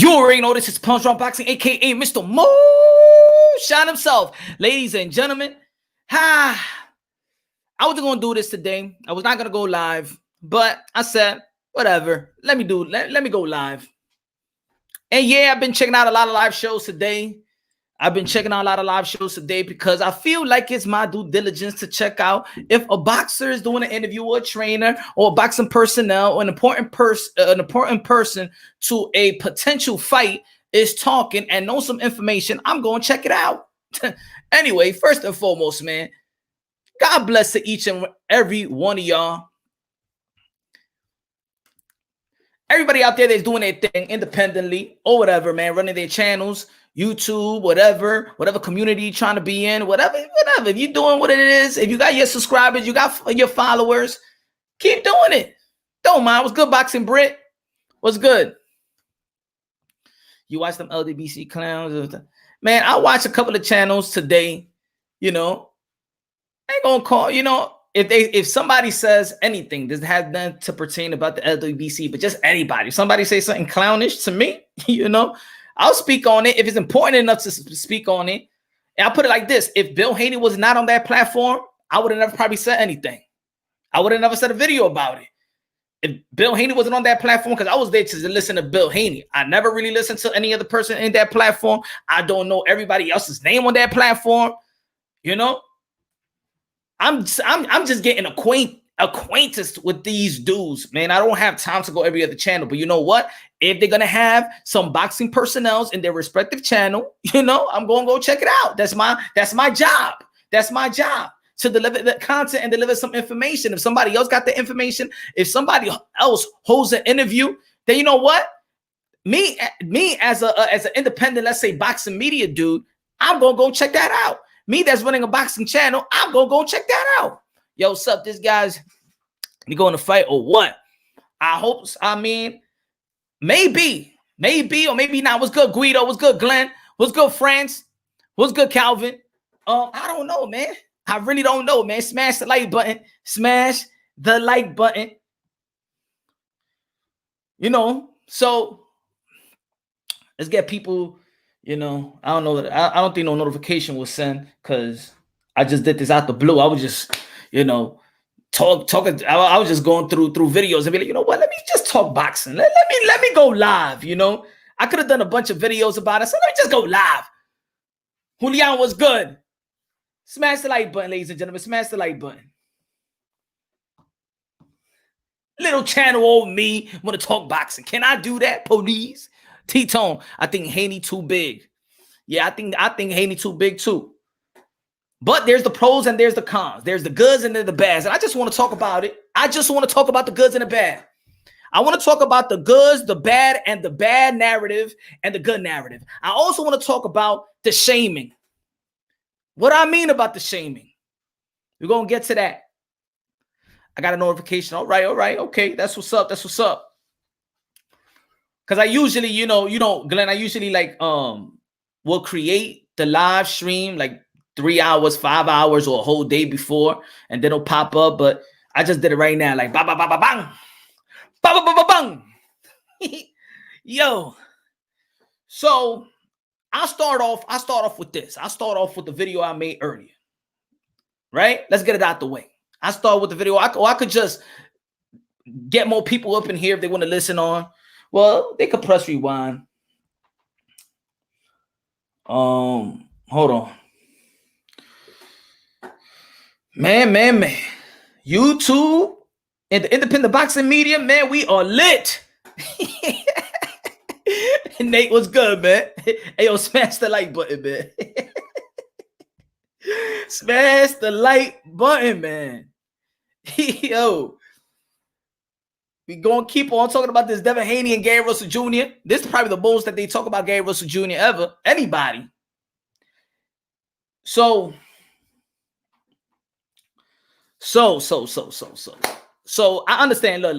You already know this is Punch Drunk Boxing, aka Mr. Mo Shine himself. Ladies and gentlemen, I wasn't gonna do this today. I was not gonna go live, but I said, whatever. Let me go live. And yeah, I've been checking out a lot of live shows today. Because I feel like it's my due diligence to check out if a boxer is doing an interview or a trainer or a boxing personnel or an important person to a potential fight is talking and knows some information. I'm going to check it out. Anyway, first and foremost, man, God bless to each and every one of y'all. Everybody out there that's doing their thing independently or whatever, man, running their channels, YouTube, whatever community you're trying to be in, whatever. If you're doing what it is, if you got your subscribers, you got your followers, keep doing it. Don't mind. What's good, Boxing Brit? What's good? You watch them LDBC clowns? Man, I watched a couple of channels today. You know, I ain't gonna call, you know, if somebody says anything that has nothing to pertain about the LWBC, but just anybody, somebody say something clownish to me, you know, I'll speak on it if it's important enough to speak on it. And I'll put it like this: if Bill Haney was not on that platform, I would have never probably said anything. I would have never said a video about it. If Bill Haney wasn't on that platform, because I was there to listen to Bill Haney. I never really listened to any other person in that platform. I don't know everybody else's name on that platform, you know. I'm just getting acquaintance with these dudes, man. I don't have time to go every other channel, but you know what? If they're gonna have some boxing personnels in their respective channel, you know, I'm gonna go check it out. That's my job. That's my job, to deliver the content and deliver some information. If somebody else got the information, if somebody else holds an interview, then you know what? Me as an independent, let's say boxing media dude, I'm gonna go check that out. Me that's running a boxing channel, I'm gonna go check that out. Yo, what's up, this guy's you going to fight or what? Maybe or maybe not. What's good, Guido? What's good, Glenn? What's good, France? What's good, Calvin? I don't know, man. I really don't know, man. Smash the like button. Smash the like button. You know, so let's get people. You know, I don't know that I don't think no notification was sent because I just did this out the blue. I was just, you know, talking. I was just going through videos and be like, you know what? Let me just talk boxing. Let me go live. You know, I could have done a bunch of videos about it, so let me just go live. Julian was good. Smash the like button, ladies and gentlemen. Smash the like button. Little channel old me want to talk boxing. Can I do that, please? T-Tone, I think Haney too big. Yeah, I think Haney too big too. But there's the pros and there's the cons. There's the goods and there's the bads. And I just want to talk about it. I just want to talk about the goods and the bad. I want to talk about the goods, the bad, and the bad narrative and the good narrative. I also want to talk about the shaming. What I mean about the shaming. We're going to get to that. I got a notification. All right. Okay, that's what's up. Because I usually, you know, Glenn, I usually like will create the live stream like 3 hours, 5 hours, or a whole day before, and then it'll pop up. But I just did it right now, like ba ba ba ba bang, ba ba ba ba bang. Yo, so I'll start off with this. I'll start off with the video I made earlier. Right? Let's get it out the way. I start with the video. I could just get more people up in here if they want to listen on. Well, they could press rewind. Hold on. Man. YouTube and the independent boxing media, man, we are lit. Nate, what's good, man? Hey, yo, smash the like button, man. Smash the like button, man. Yo. We're going to keep on talking about this Devin Haney and Gary Russell Jr. This is probably the most that they talk about Gary Russell Jr. ever. Anybody. So I understand. Look.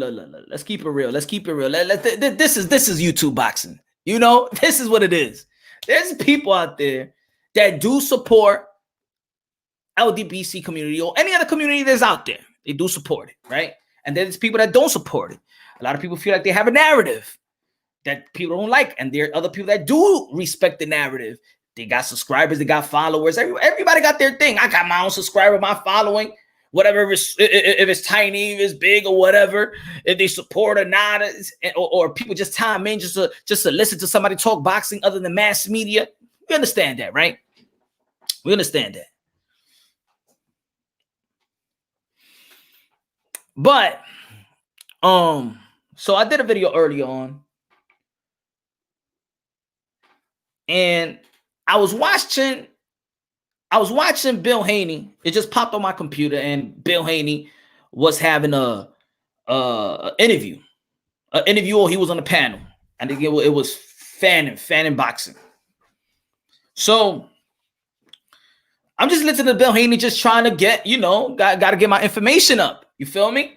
Let's keep it real. This is YouTube boxing. You know, this is what it is. There's people out there that do support LDBC community or any other community that's out there. They do support it, right? And there's people that don't support it. A lot of people feel like they have a narrative. that people don't like, and there are other people that do respect the narrative. They got subscribers, they got followers. Everybody got their thing. I got my own subscriber, my following, whatever. If it's tiny, if it's big, or whatever. If they support or not, or people just time in just to listen to somebody talk boxing other than mass media. We understand that, right? We understand that. But so I did a video early on, and I was watching Bill Haney. It just popped on my computer, and Bill Haney was having a interview, or he was on the panel. I think it was fanning boxing. So I'm just listening to Bill Haney, just trying to get, got to get my information up. You feel me?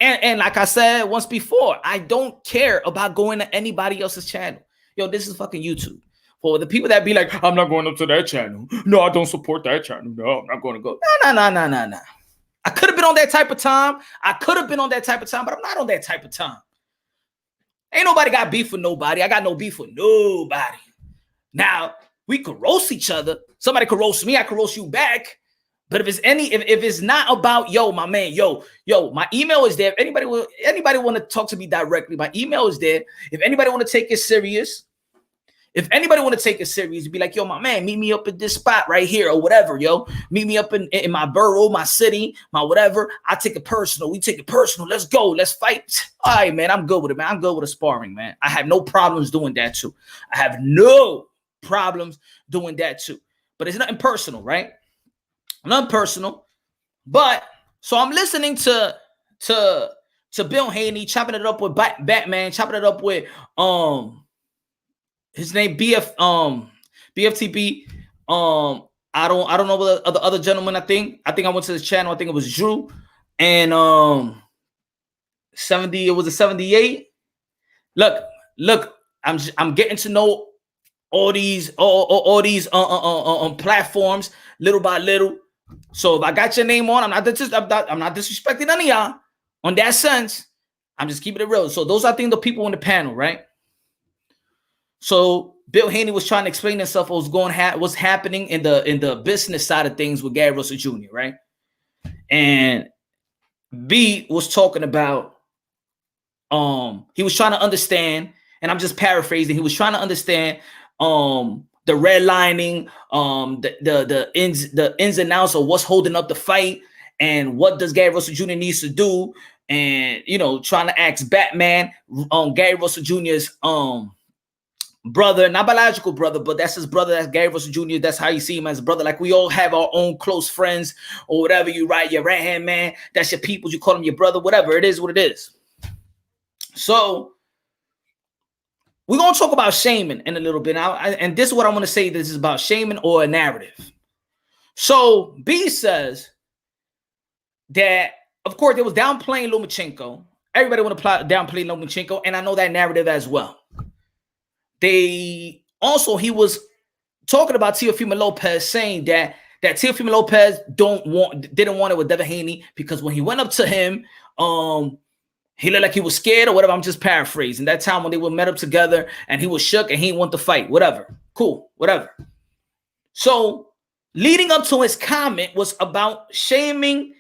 And like I said once before, I don't care about going to anybody else's channel. Yo, this is fucking YouTube. For the people that be like, I'm not going up to that channel. No, I don't support that channel. No, I'm not going to go. No. I could have been on that type of time. But I'm not on that type of time. Ain't nobody got beef with nobody. I got no beef with nobody. Now, we could roast each other. Somebody could roast me. I could roast you back. But if it's not about, my man, my email is there. If anybody want to talk to me directly, my email is there. If anybody want to take it serious, you'd be like, my man, meet me up at this spot right here or whatever, Meet me up in my borough, my city, my whatever. I take it personal. We take it personal. Let's go. Let's fight. All right, man, I'm good with it, man. I'm good with the sparring, man. I have no problems doing that too. But it's nothing personal, right? Nothing personal. But so I'm listening to Bill Haney, chopping it up with Batman, chopping it up with his name BFTB. I don't know what the other gentleman. I think I went to his channel. I think it was Drew, and 70. It was a 78. Look. I'm getting to know all these platforms little by little. So if I got your name on, I'm not disrespecting none of y'all on that sense. I'm just keeping it real. So those are, I think, the people on the panel, right? So Bill Haney was trying to explain himself what's happening in the business side of things with Gary Russell Jr., right? And B was talking about he was trying to understand, and I'm just paraphrasing. He was trying to understand the redlining, the ins and outs of what's holding up the fight, and what does Gary Russell Jr. needs to do, and trying to ask Batman, Gary Russell Jr.'s brother, not biological brother, but that's his brother. That's Gary Russell Jr. That's how you see him, as a brother. Like, we all have our own close friends or whatever. You write your right hand man. That's your people. You call him your brother. Whatever it is, what it is. So we're gonna talk about shaming in a little bit. And this is what I want to say. This is about shaming or a narrative. So B says that, of course, they was downplaying Lomachenko. Everybody want to downplay Lomachenko, and I know that narrative as well. He was talking about Teofimo Lopez, saying that Teofimo Lopez didn't want it with Devin Haney, because when he went up to him, he looked like he was scared or whatever. I'm just paraphrasing. That time when they were met up together and he was shook and he didn't want to fight, whatever. Cool, whatever. So leading up to his comment was about shaming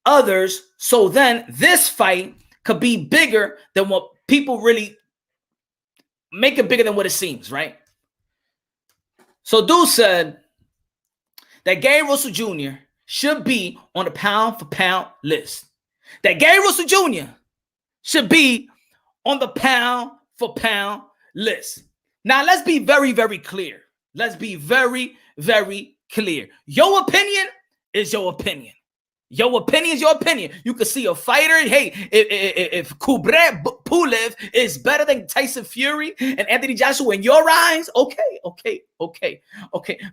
others, so then this fight could be bigger than what people really make it bigger than what it seems, right? So dude said that Gary Russell Jr. should be on the pound for pound list. That Gary Russell Jr. should be on the pound for pound list. Now let's be very, very clear. Let's be very, very clear. Your opinion is your opinion. Your opinion is your opinion. You could see a fighter. Hey, if Kubrat Pulev is better than Tyson Fury and Anthony Joshua in your eyes, okay.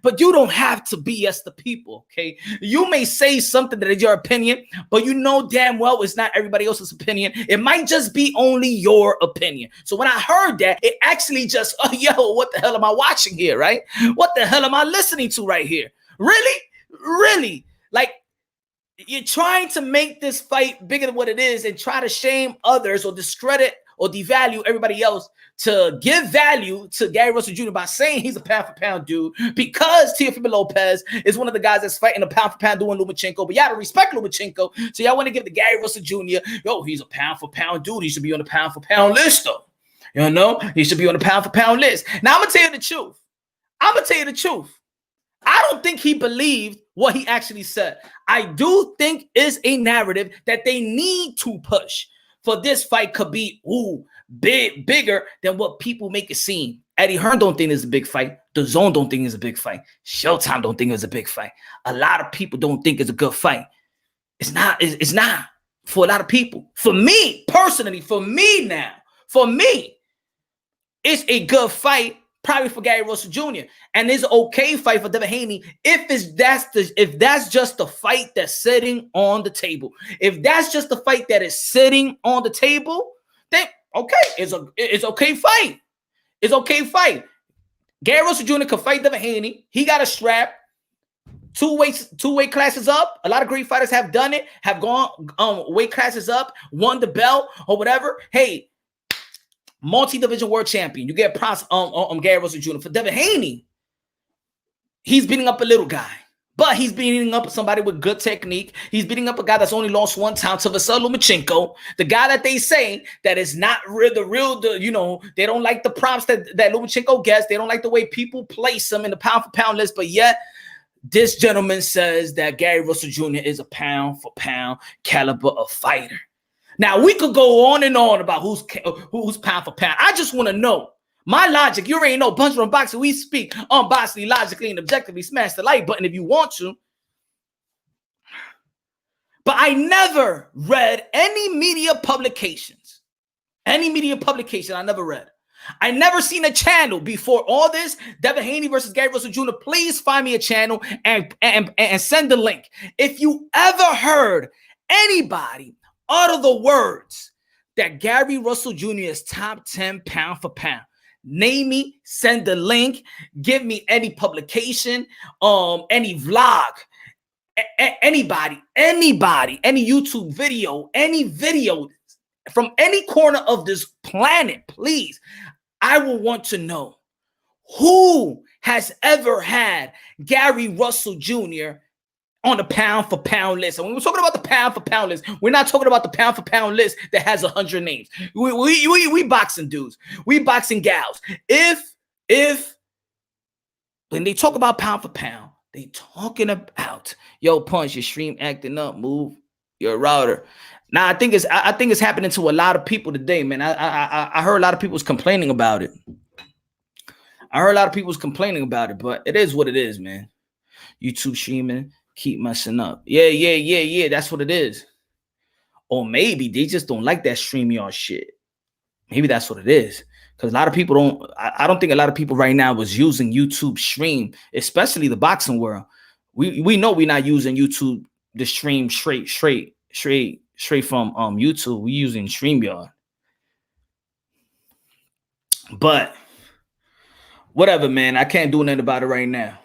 But you don't have to BS the people, okay? You may say something that is your opinion, but you know damn well it's not everybody else's opinion. It might just be only your opinion. So when I heard that, it actually just, what the hell am I watching here, right? What the hell am I listening to right here? Really? Like, you're trying to make this fight bigger than what it is and try to shame others or discredit or devalue everybody else to give value to Gary Russell Jr. by saying he's a pound for pound dude because Teofimo Lopez is one of the guys that's fighting a pound for pound doing Lomachenko. But y'all don't respect Lomachenko, so y'all want to give the Gary Russell Jr. Yo, he's a pound for pound dude. He should be on the pound for pound list though. You know, he should be on the pound for pound list. Now I'm gonna tell you the truth. I don't think he believed what he actually said. I do think is a narrative that they need to push for this fight could be bigger than what people make it seem. Eddie Hearn don't think it's a big fight. The Zone don't think it's a big fight. Showtime don't think it's a big fight. A lot of people don't think it's a good fight. It's not. It's not for a lot of people. For me personally, for me, it's a good fight. Probably for Gary Russell Jr. And it's an okay fight for Devin Haney if that's just the fight that's sitting on the table. If that's just the fight that is sitting on the table, then okay, it's okay fight. It's okay fight. Gary Russell Jr. could fight Devin Haney. He got a strap. Two weight classes up. A lot of great fighters have done it, have gone weight classes up, won the belt or whatever. Hey, multi-division world champion. You get props on Gary Russell Jr. For Devin Haney, he's beating up a little guy, but he's beating up somebody with good technique. He's beating up a guy that's only lost one time to Vasily Lomachenko, the guy that they say that is not real. They don't like the props that Lomachenko gets. They don't like the way people place him in the pound for pound list, but yet this gentleman says that Gary Russell Jr. is a pound for pound caliber of fighter. Now, we could go on and on about who's pound for pound. I just want to know. My logic, you already know, Bunch Run Boxing, we speak unbiasedly, logically, and objectively. Smash the like button if you want to. But I never read any media publications. Any media publication I never read. I never seen a channel before all this. Devin Haney versus Gary Russell Jr. Please find me a channel and send the link. If you ever heard anybody utter the words that Gary Russell Jr. is top 10 pound for pound, name me, send the link, give me any publication, any vlog, anybody, any YouTube video, any video from any corner of this planet, please. I will want to know who has ever had Gary Russell Jr. on the pound for pound list. And when we're talking about the pound for pound list, we're not talking about the pound for pound list that has 100 names. We boxing dudes. We boxing gals. If when they talk about pound for pound, they talking about, yo, Punch, your stream acting up, move your router. Now, I think it's happening to a lot of people today, man. I heard a lot of people was complaining about it. But it is what it is, man. YouTube streaming keep messing up. Yeah. That's what it is. Or maybe they just don't like that StreamYard shit. Maybe that's what it is. Because a lot of people don't. I don't think a lot of people right now was using YouTube stream, especially the boxing world. We know we're not using YouTube the stream straight from YouTube. We using StreamYard. But whatever, man. I can't do nothing about it right now.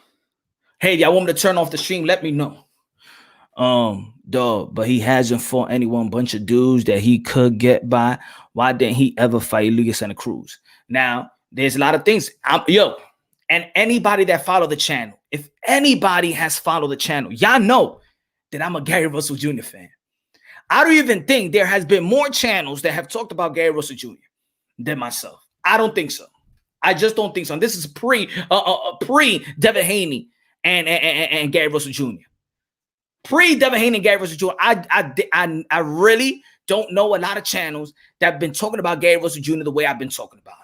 Hey, y'all want me to turn off the stream? Let me know. But he hasn't fought anyone, bunch of dudes that he could get by. Why didn't he ever fight Liga Santa Cruz? Now, there's a lot of things. And anybody that follow the channel, if anybody has followed the channel, y'all know that I'm a Gary Russell Jr. fan. I don't even think there has been more channels that have talked about Gary Russell Jr. than myself. I don't think so. I just don't think so. And this is pre Devin Haney and Gary Russell Jr. Pre Devin Haney and Gary Russell Jr. I really don't know a lot of channels that have been talking about Gary Russell Jr. the way I've been talking about it.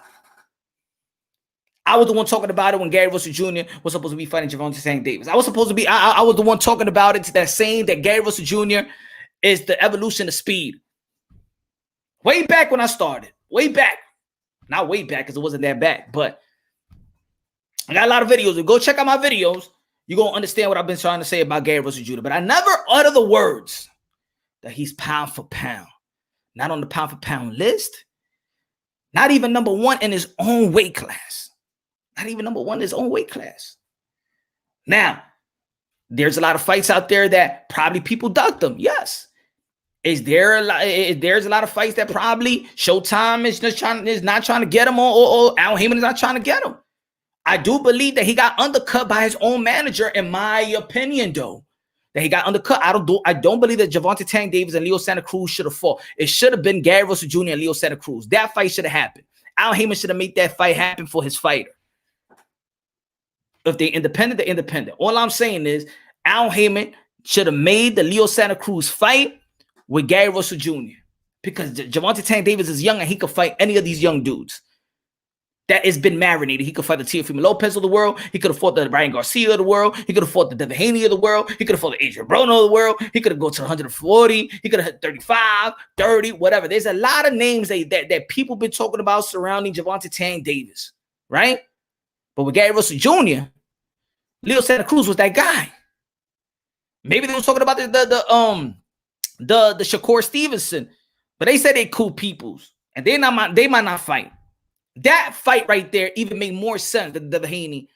I was the one talking about it when Gary Russell Jr. was supposed to be fighting Gervonta St. Davis. I was the one talking about it, that saying that Gary Russell Jr. is the evolution of speed. Way back when I started. Way back. Not way back because it wasn't that back, but I got a lot of videos. Go check out my videos. You're going to understand what I've been trying to say about Gary Russell Jr. But I never utter the words that he's pound for pound. Not on the pound for pound list. Not even number one in his own weight class. Not even number one in his own weight class. Now, there's a lot of fights out there that probably people ducked him. Yes. There's a lot of fights that probably Showtime is not trying to get him, or Al Heyman is not trying to get him. I do believe that he got undercut by his own manager, in my opinion, though. That he got undercut. I don't believe that Gervonta Tank Davis and Leo Santa Cruz should have fought. It should have been Gary Russell Jr. and Leo Santa Cruz. That fight should have happened. Al Heyman should have made that fight happen for his fighter. If they're independent, they're independent. All I'm saying is Al Heyman should have made the Leo Santa Cruz fight with Gary Russell Jr. because Gervonta Tank Davis is young and he could fight any of these young dudes that has been marinated. He could fight the Teofimo Lopez of the world. He could have fought the Ryan Garcia of the world. He could have fought the Devin Haney of the world. He could have fought the Adrian Broner of the world. He could have gone to 140. He could have hit 35, 30, whatever. There's a lot of names that people been talking about surrounding Gervonta Tank Davis, right? But with Gary Russell Jr., Leo Santa Cruz was that guy. Maybe they were talking about the Shakur Stevenson, but they said they cool peoples and they might not fight. That fight right there even made more sense than Devin Haney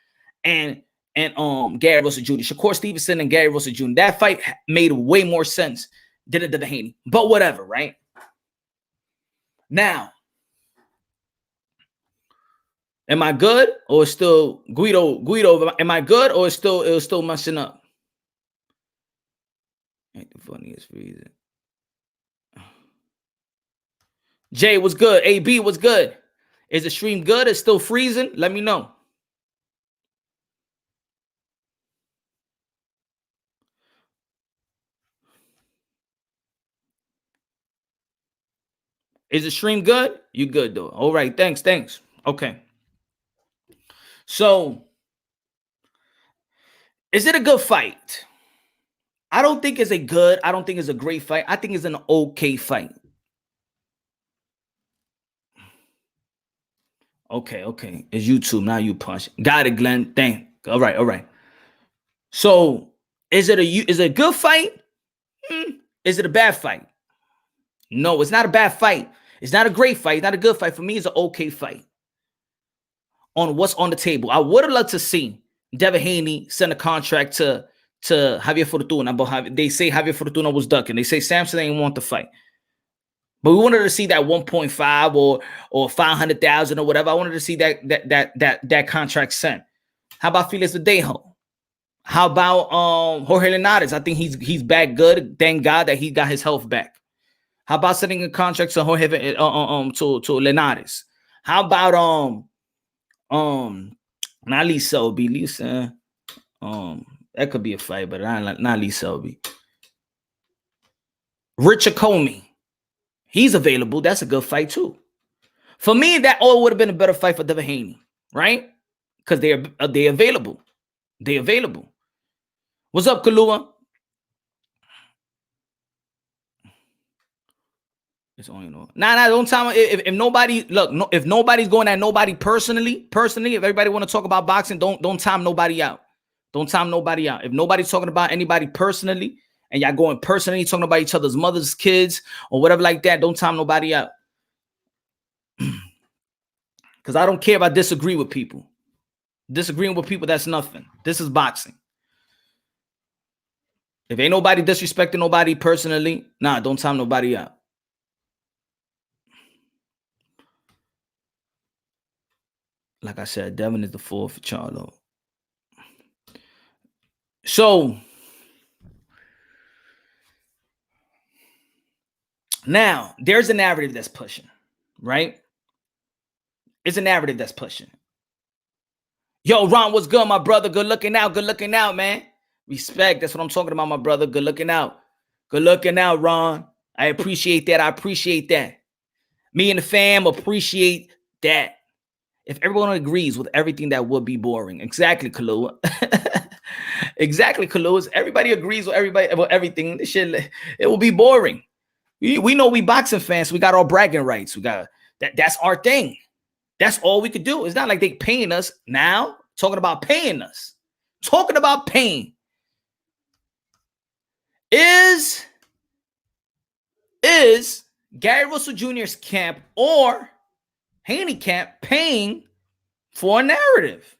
and Gary Russell Jr. Shakur Stevenson and Gary Russell Jr. That fight made way more sense than Devin Haney. But whatever, right? Now, am I good or still Guido? Am I good or it was still messing up? Ain't the funniest reason. Jay, what's good? AB, what's good? Is the stream good? It's still freezing? Let me know. Is the stream good? You good though. All right. Thanks. Okay. So, is it a good fight? I don't think it's a great fight. I think it's an okay fight. Okay. It's YouTube, now you punch. Got it, Glenn. Thank. All right. So, is it a good fight? Is it a bad fight? No, it's not a bad fight. It's not a great fight. It's not a good fight. For me, it's an okay fight. On what's on the table. I would have loved to see Devin Haney send a contract to Javier Fortuna, but they say Javier Fortuna was ducking. They say Samson didn't want the fight. But we wanted to see that 1.5 or 500,000 or whatever. I wanted to see that contract sent. How about Felix Verdejo? How about Jorge Linares? I think he's back good. Thank God that he got his health back. How about sending a contract to Jorge to Linares? How about not Lee Selby? Lisa, that could be a fight, but not Lee Selby. Richard Comey. He's available. That's a good fight too. For me, that all would have been a better fight for Devin Haney, right? Because they're available. They're available. What's up, Kalua? It's only don't tell me if nobody if nobody's going at nobody personally. If everybody want to talk about boxing, don't time nobody out. Don't time nobody out. If nobody's talking about anybody personally, and y'all going personally talking about each other's mothers, kids, or whatever like that, don't time nobody out. Because I don't care if I disagree with people. Disagreeing with people, that's nothing. This is boxing. If ain't nobody disrespecting nobody personally, don't time nobody out. Like I said, Devin is the fourth for Charlo. So, now, there's a narrative that's pushing, right? It's a narrative that's pushing. Yo, Ron, what's good, my brother? Good looking out, man. Respect. That's what I'm talking about, my brother. Good looking out, Ron. I appreciate that. Me and the fam appreciate that. If everyone agrees with everything, that would be boring. Exactly, Kalua. Exactly, Kalua. Everybody agrees with everything. This shit, it will be boring. We know we boxing fans. We got our bragging rights. We got that. That's our thing. That's all we could do. It's not like they paying us now. Talking about paying us. Talking about paying. Is Gary Russell Jr.'s camp or Haney camp paying for a narrative?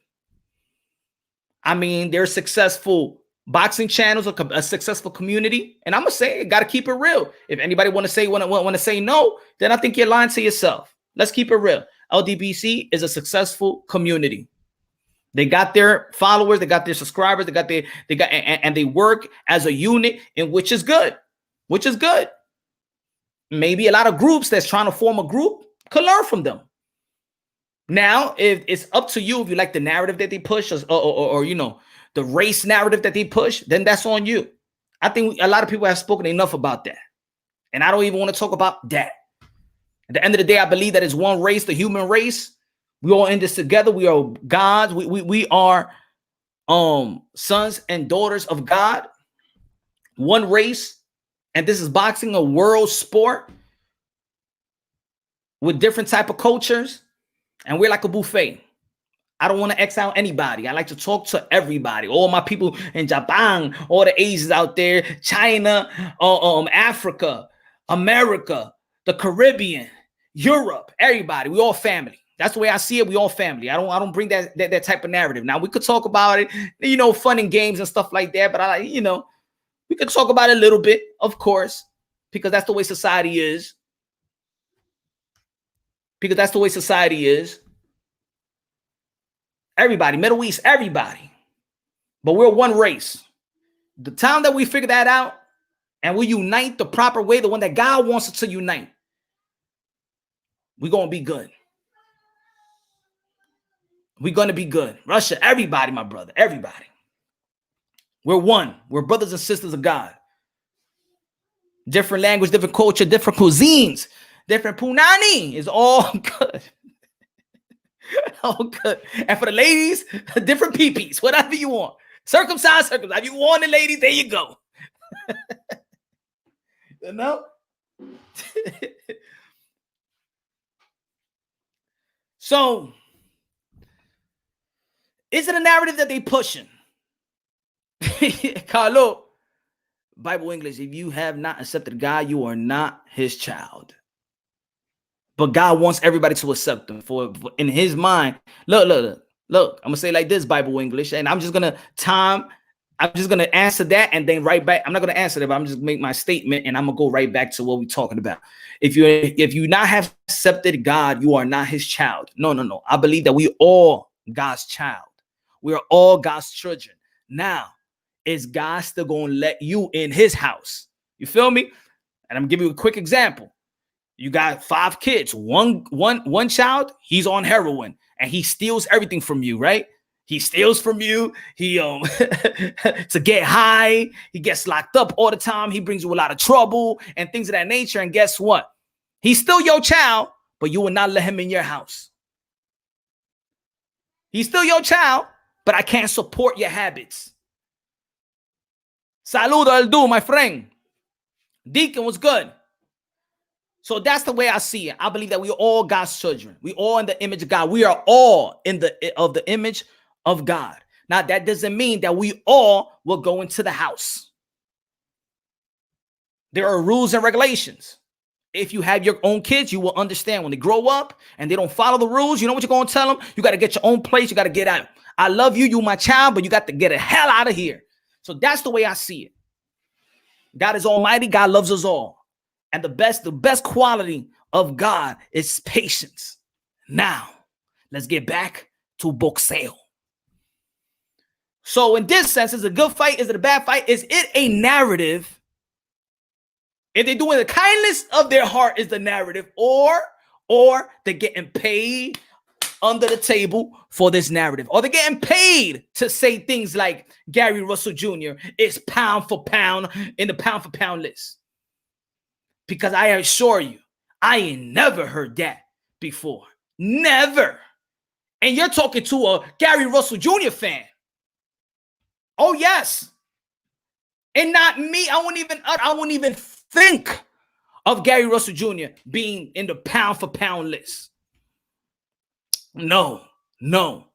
I mean, they're successful Boxing channels are a successful community, and I'm gonna say, got to keep it real. If anybody want to say no, then I think you're lying to yourself. Let's keep it real. LDBC is a successful community. They got their followers, they got their subscribers, and they work as a unit, and which is good. Maybe a lot of groups that's trying to form a group could learn from them. Now, if it's up to you, if you like the narrative that they push, or you know, the race narrative that they push, then that's on you. I think a lot of people have spoken enough about that, and I don't even want to talk about that. At the end of the day, I believe that it's one race, the human race. We all in this together. We are gods. We are sons and daughters of God. One race, and this is boxing, a world sport with different type of cultures, and we're like a buffet. I don't want to X out anybody. I like to talk to everybody. All my people in Japan, all the Asians out there, China, Africa, America, the Caribbean, Europe, everybody. We all family. That's the way I see it. We all family. I don't bring that type of narrative. Now we could talk about it, you know, fun and games and stuff like that. But you know, we could talk about it a little bit, of course, because that's the way society is. Everybody, Middle East, everybody. But we're one race. The time that we figure that out and we unite the proper way, the one that God wants us to unite, we're going to be good. We're going to be good. Russia, everybody, my brother, everybody. We're one. We're brothers and sisters of God. Different language, different culture, different cuisines, different punani is all good. All good. And for the ladies, different peepees, whatever you want. Circumcised. If you want the ladies, there you go. You know? So, is it a narrative that they pushing? Carlo, Bible English, if you have not accepted God, you are not his child. But God wants everybody to accept him. For in his mind, look. I'm gonna say like this, Bible English, and I'm just gonna answer that and then right back. I'm not gonna answer that, but I'm just gonna make my statement and I'm gonna go right back to what we're talking about. If you not have accepted God, you are not his child. No. I believe that we all God's child. We are all God's children. Now, is God still gonna let you in his house? You feel me? And I'm gonna give you a quick example. You got 5 kids. One child, he's on heroin and he steals everything from you, right? He steals from you. He to get high. He gets locked up all the time. He brings you a lot of trouble and things of that nature. And guess what? He's still your child, but you will not let him in your house. He's still your child, but I can't support your habits. Saludo el do, my friend. Deacon was good. So that's the way I see it. I believe that we are all God's children. We all in the image of God. We are all in the image of God. Now, that doesn't mean that we all will go into the house. There are rules and regulations. If you have your own kids, you will understand when they grow up and they don't follow the rules. You know what you're going to tell them? You got to get your own place. You got to get out. I love you. You my child, but you got to get the hell out of here. So that's the way I see it. God is almighty. God loves us all. And the best quality of God is patience. Now, let's get back to boxeo. So in this sense, is it a good fight? Is it a bad fight? Is it a narrative? If they're doing the kindness of their heart is the narrative, or they're getting paid under the table for this narrative, or they're getting paid to say things like Gary Russell Jr. is pound for pound in the pound for pound list. Because I assure you, I ain't never heard that before. Never. And you're talking to a Gary Russell Jr. fan. Oh, yes. And not me. I wouldn't even think of Gary Russell Jr. being in the pound for pound list. No. Now,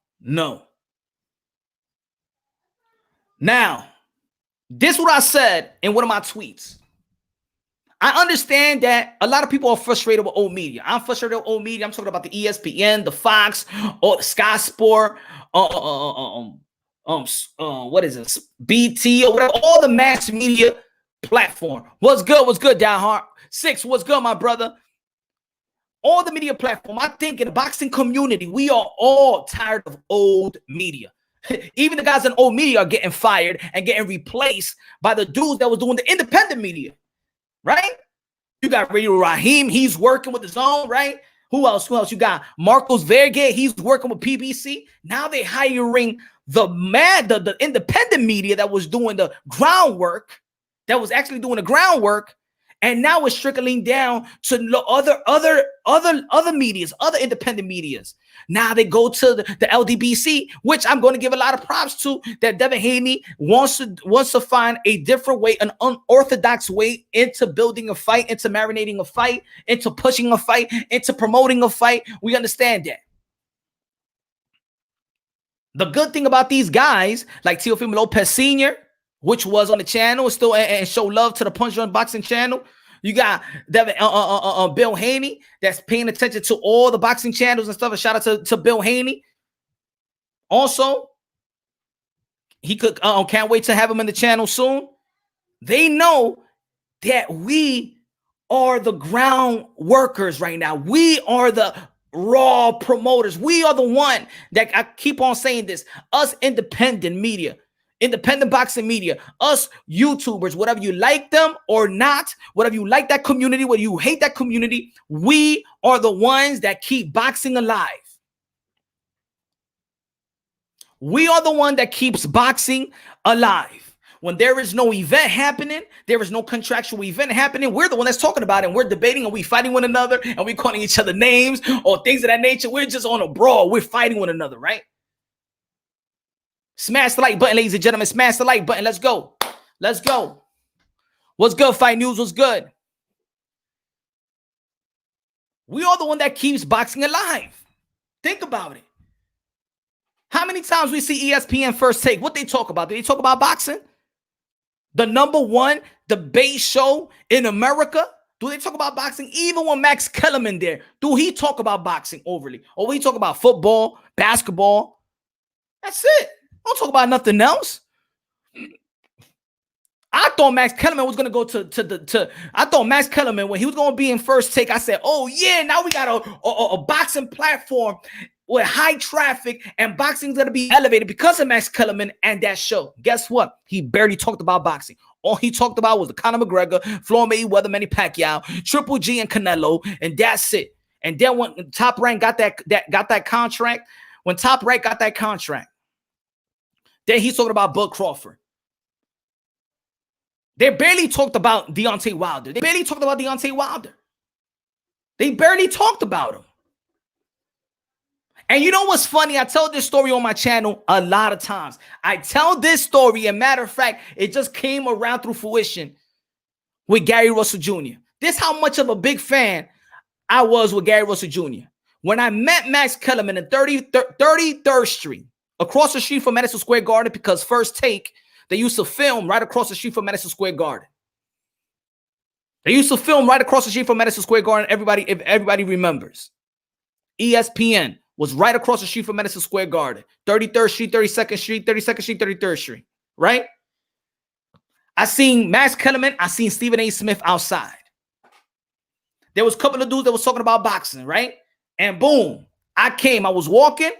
this is what I said in one of my tweets. I understand that a lot of people are frustrated with old media. I'm frustrated with old media. I'm talking about the ESPN, the Fox, or the Sky Sport, what is it? BT or whatever, all the mass media platform. What's good? What's good, Die Hard? 6, what's good, my brother? All the media platform. I think in the boxing community, we are all tired of old media. Even the guys in old media are getting fired and getting replaced by the dudes that was doing the independent media, right? You got Radio Raheem. He's working with his own, right? Who else? You got Marcos Verge. He's working with PBC. Now they're hiring the independent media that was doing the groundwork, that was actually doing the groundwork. And now it's trickling down to other medias, other independent medias. Now they go to the LDBC, which I'm going to give a lot of props to, that Devin Haney wants to find a different way, an unorthodox way into building a fight, into marinating a fight, into pushing a fight, into promoting a fight. We understand that. The good thing about these guys, like Teofimo Lopez Sr., which was on the channel, still and show love to the Punch Drunk Boxing channel. You got Devin, Bill Haney, that's paying attention to all the boxing channels and stuff. A shout out to Bill Haney. Also, he could can't wait to have him in the channel soon. They know that we are the ground workers right now. We are the raw promoters. We are the one that, I keep on saying this, us independent media, independent boxing media, us YouTubers, whatever you like them or not, whatever you like that community, whether you hate that community, we are the ones that keep boxing alive. We are the one that keeps boxing alive. When there is no event happening, there is no contractual event happening, we're the one that's talking about it, and we're debating, and we fighting one another, and we calling each other names or things of that nature. We're just on a brawl. We're fighting one another, right? Smash the like button, ladies and gentlemen. Smash the like button. Let's go. Let's go. What's good, Fight News? What's good? We are the one that keeps boxing alive. Think about it. How many times we see ESPN First Take? What they talk about? Do they talk about boxing? The #1 debate show in America. Do they talk about boxing? Even when Max Kellerman there, do he talk about boxing overly? Or will he talk about football, basketball? That's it. Don't talk about nothing else. I thought Max Kellerman was going to go I thought Max Kellerman, when he was going to be in First Take, I said, oh yeah, now we got a boxing platform with high traffic, and boxing's going to be elevated because of Max Kellerman and that show. Guess what? He barely talked about boxing. All he talked about was the Conor McGregor, Floyd Mayweather, Manny Pacquiao, Triple G, and Canelo, and that's it. And then when Top Rank got that contract, then he's talking about Bud Crawford. They barely talked about Deontay Wilder. They barely talked about him. And you know what's funny? I tell this story on my channel a lot of times. I tell this story, and matter of fact, it just came around through fruition with Gary Russell Jr. This how much of a big fan I was with Gary Russell Jr. When I met Max Kellerman in 33rd Street, across the street from Madison Square Garden, because First Take, they used to film right across the street from Madison Square Garden. If everybody remembers. ESPN was right across the street from Madison Square Garden. 33rd Street, 32nd Street, 33rd Street, right? I seen Max Kellerman. I seen Stephen A. Smith outside. There was a couple of dudes that was talking about boxing, right? And boom, I was walking,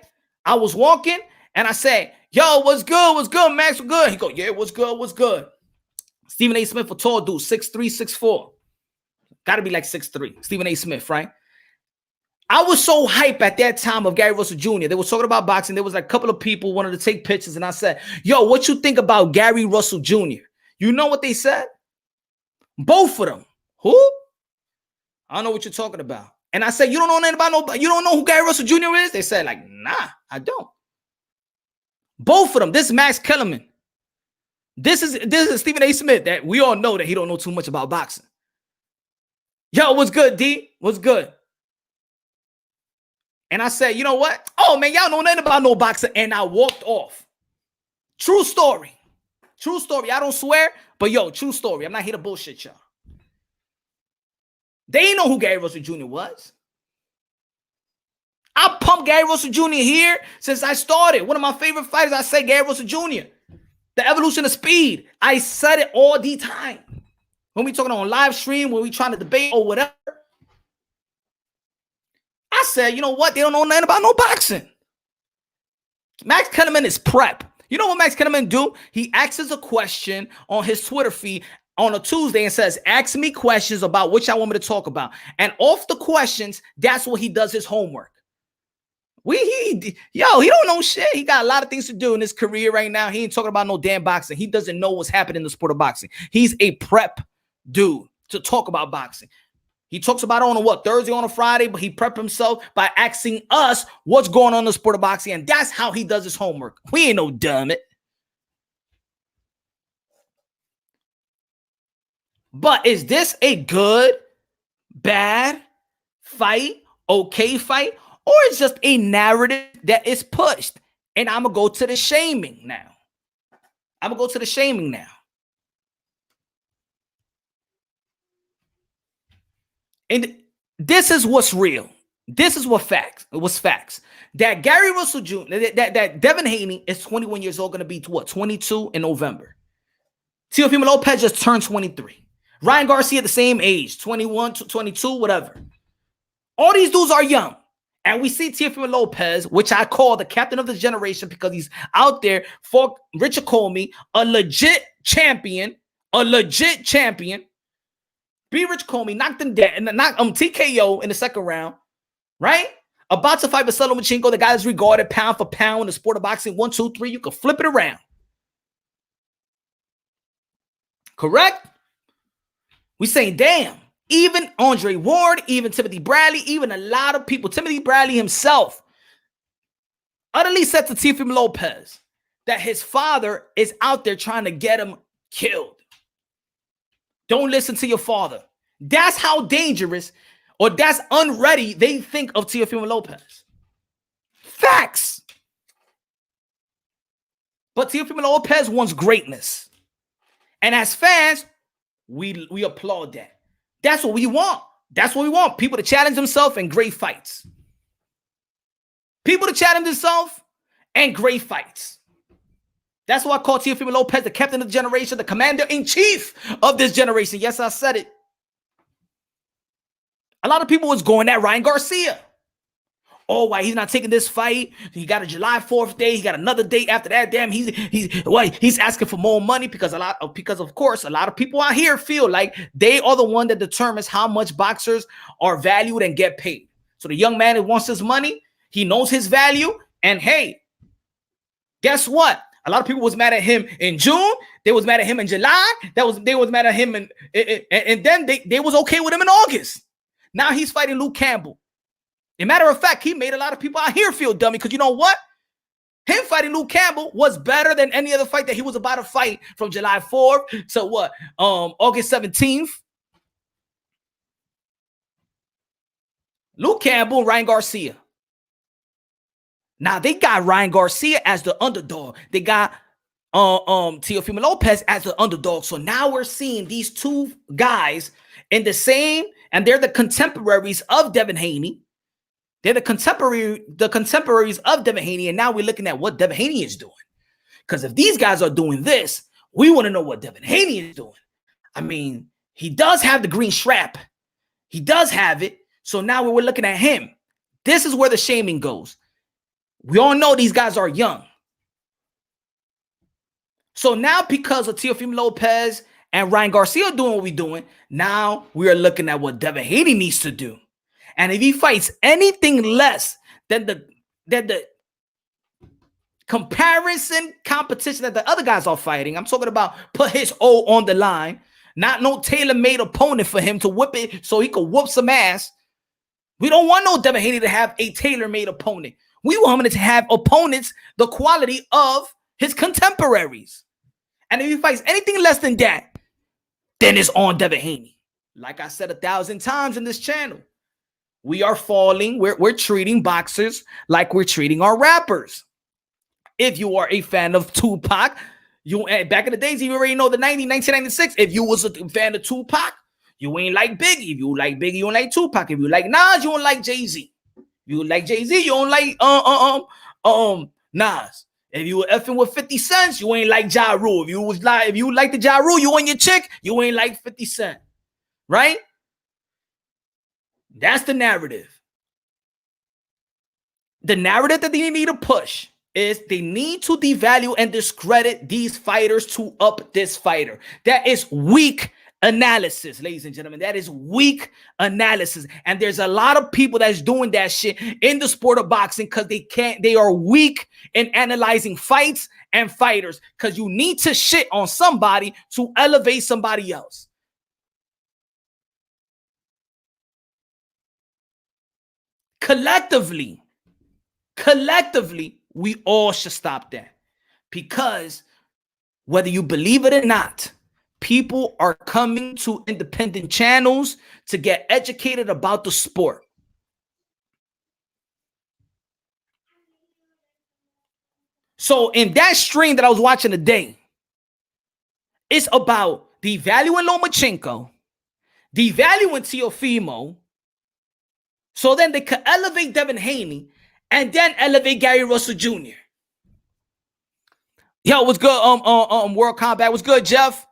and I said, yo, what's good, Max? What's good? He go, yeah, what's good? Stephen A. Smith, a tall dude, 6'3", 6'4". Got to be like 6'3". Stephen A. Smith, right? I was so hype at that time of Gary Russell Jr. They were talking about boxing. There was like a couple of people wanted to take pictures, and I said, yo, what you think about Gary Russell Jr.? You know what they said? Both of them. Who? I don't know what you're talking about. And I said, you don't know nothing about you don't know who Gary Russell Jr. is? They said, like, nah, I don't. Both of them. This is Max Kellerman. This is Stephen A. Smith, that we all know that he don't know too much about boxing. Yo, what's good, D? What's good? And I said, you know what? Oh, man, y'all know nothing about no boxing. And I walked off. True story. I don't swear, but yo, true story. I'm not here to bullshit y'all. They didn't know who Gary Russell Jr. was. I pump Gary Russell Jr. here since I started. One of my favorite fighters, I say Gary Russell Jr. The evolution of speed. I said it all the time. When we talking on live stream, when we trying to debate or whatever. I said, you know what? They don't know nothing about no boxing. Max Kellerman is prep. You know what Max Kellerman do? He asks a question on his Twitter feed on a Tuesday and says, ask me questions about what y'all want me to talk about. And off the questions, that's what he does his homework. He don't know shit. He got a lot of things to do in his career right now. He ain't talking about no damn boxing. He doesn't know what's happening in the sport of boxing. He's a prep dude to talk about boxing. He talks about it on a Thursday, on a Friday, but he prepped himself by asking us what's going on in the sport of boxing, and that's how he does his homework. We ain't no dumb it. But is this a good, bad fight, okay fight, or it's just a narrative that is pushed? And I'm going to go to the shaming now. And this is what's real. This is what facts. It was facts. That Gary Russell Jr., that Devin Haney is 21 years old, going to be 22 in November. Teofimo Lopez just turned 23. Ryan Garcia the same age, 21 to 22, whatever. All these dudes are young. And we see Teofimo Lopez, which I call the captain of this generation because he's out there for Richard Comey, a legit champion. Be Rich Comey, knocked him dead, and knocked TKO in the second round, right? About to fight Vasily Lomachenko, the guy is regarded pound for pound in the sport of boxing. 1, 2, 3, you can flip it around. Correct? We saying, damn, even Andre Ward, even Timothy Bradley, even a lot of people, Timothy Bradley himself, utterly said to Teofimo Lopez that his father is out there trying to get him killed. Don't listen to your father. That's how dangerous or that's unready they think of Teofimo Lopez. Facts. But Teofimo Lopez wants greatness. And as fans, we applaud that. That's what we want. That's what we want. People to challenge themselves in great fights. That's why I call Teofimo Lopez the captain of the generation, the commander-in-chief of this generation. Yes, I said it. A lot of people was going at Ryan Garcia. Oh, why he's not taking this fight? He got a July 4th day. He got another date after that. Damn, he's asking for more money because of course a lot of people out here feel like they are the one that determines how much boxers are valued and get paid. So the young man who wants his money, he knows his value, and hey, guess what? A lot of people was mad at him in June. They was mad at him in July. They was mad at him and then they was okay with him in August. Now he's fighting Luke Campbell. As a matter of fact, he made a lot of people out here feel dummy because you know what? Him fighting Luke Campbell was better than any other fight that he was about to fight from July 4th to August 17th. Luke Campbell, Ryan Garcia. Now they got Ryan Garcia as the underdog. They got Teofimo Lopez as the underdog. So now we're seeing these two guys in the same, and they're the contemporaries of Devin Haney. They're the contemporaries of Devin Haney, and now we're looking at what Devin Haney is doing. Because if these guys are doing this, we want to know what Devin Haney is doing. I mean, he does have the green strap. He does have it. So now we're looking at him. This is where the shaming goes. We all know these guys are young. So now because of Teofimo Lopez and Ryan Garcia doing what we're doing, now we are looking at what Devin Haney needs to do. And if he fights anything less than the comparison competition that the other guys are fighting, I'm talking about put his O on the line, not no tailor-made opponent for him to whip it so he could whoop some ass. We don't want no Devin Haney to have a tailor-made opponent. We want him to have opponents the quality of his contemporaries. And if he fights anything less than that, then it's on Devin Haney. Like I said 1,000 times in this channel, we are falling. We're treating boxers like we're treating our rappers. If you are a fan of Tupac, back in the days, you already know the 1996. If you was a fan of Tupac, you ain't like Biggie. If you like Biggie, you don't like Tupac. If you like Nas, you don't like Jay-Z. You like Jay-Z, you don't like Nas. If you were effing with 50 Cent, you ain't like Ja Rule. If you like the Ja Rule, you and your chick, you ain't like 50 Cent. Right? That's the narrative. The narrative that they need to push is they need to devalue and discredit these fighters to up this fighter. That is weak analysis, ladies and gentlemen. That is weak analysis. And there's a lot of people that's doing that shit in the sport of boxing because they are weak in analyzing fights and fighters, because you need to shit on somebody to elevate somebody else. Collectively, we all should stop that, because whether you believe it or not, people are coming to independent channels to get educated about the sport. So in that stream that I was watching today, it's about devaluing Lomachenko, devaluing Teofimo, so then they could elevate Devin Haney and then elevate Gary Russell Jr. Yo, what's good? World Combat, what's good, Jeff?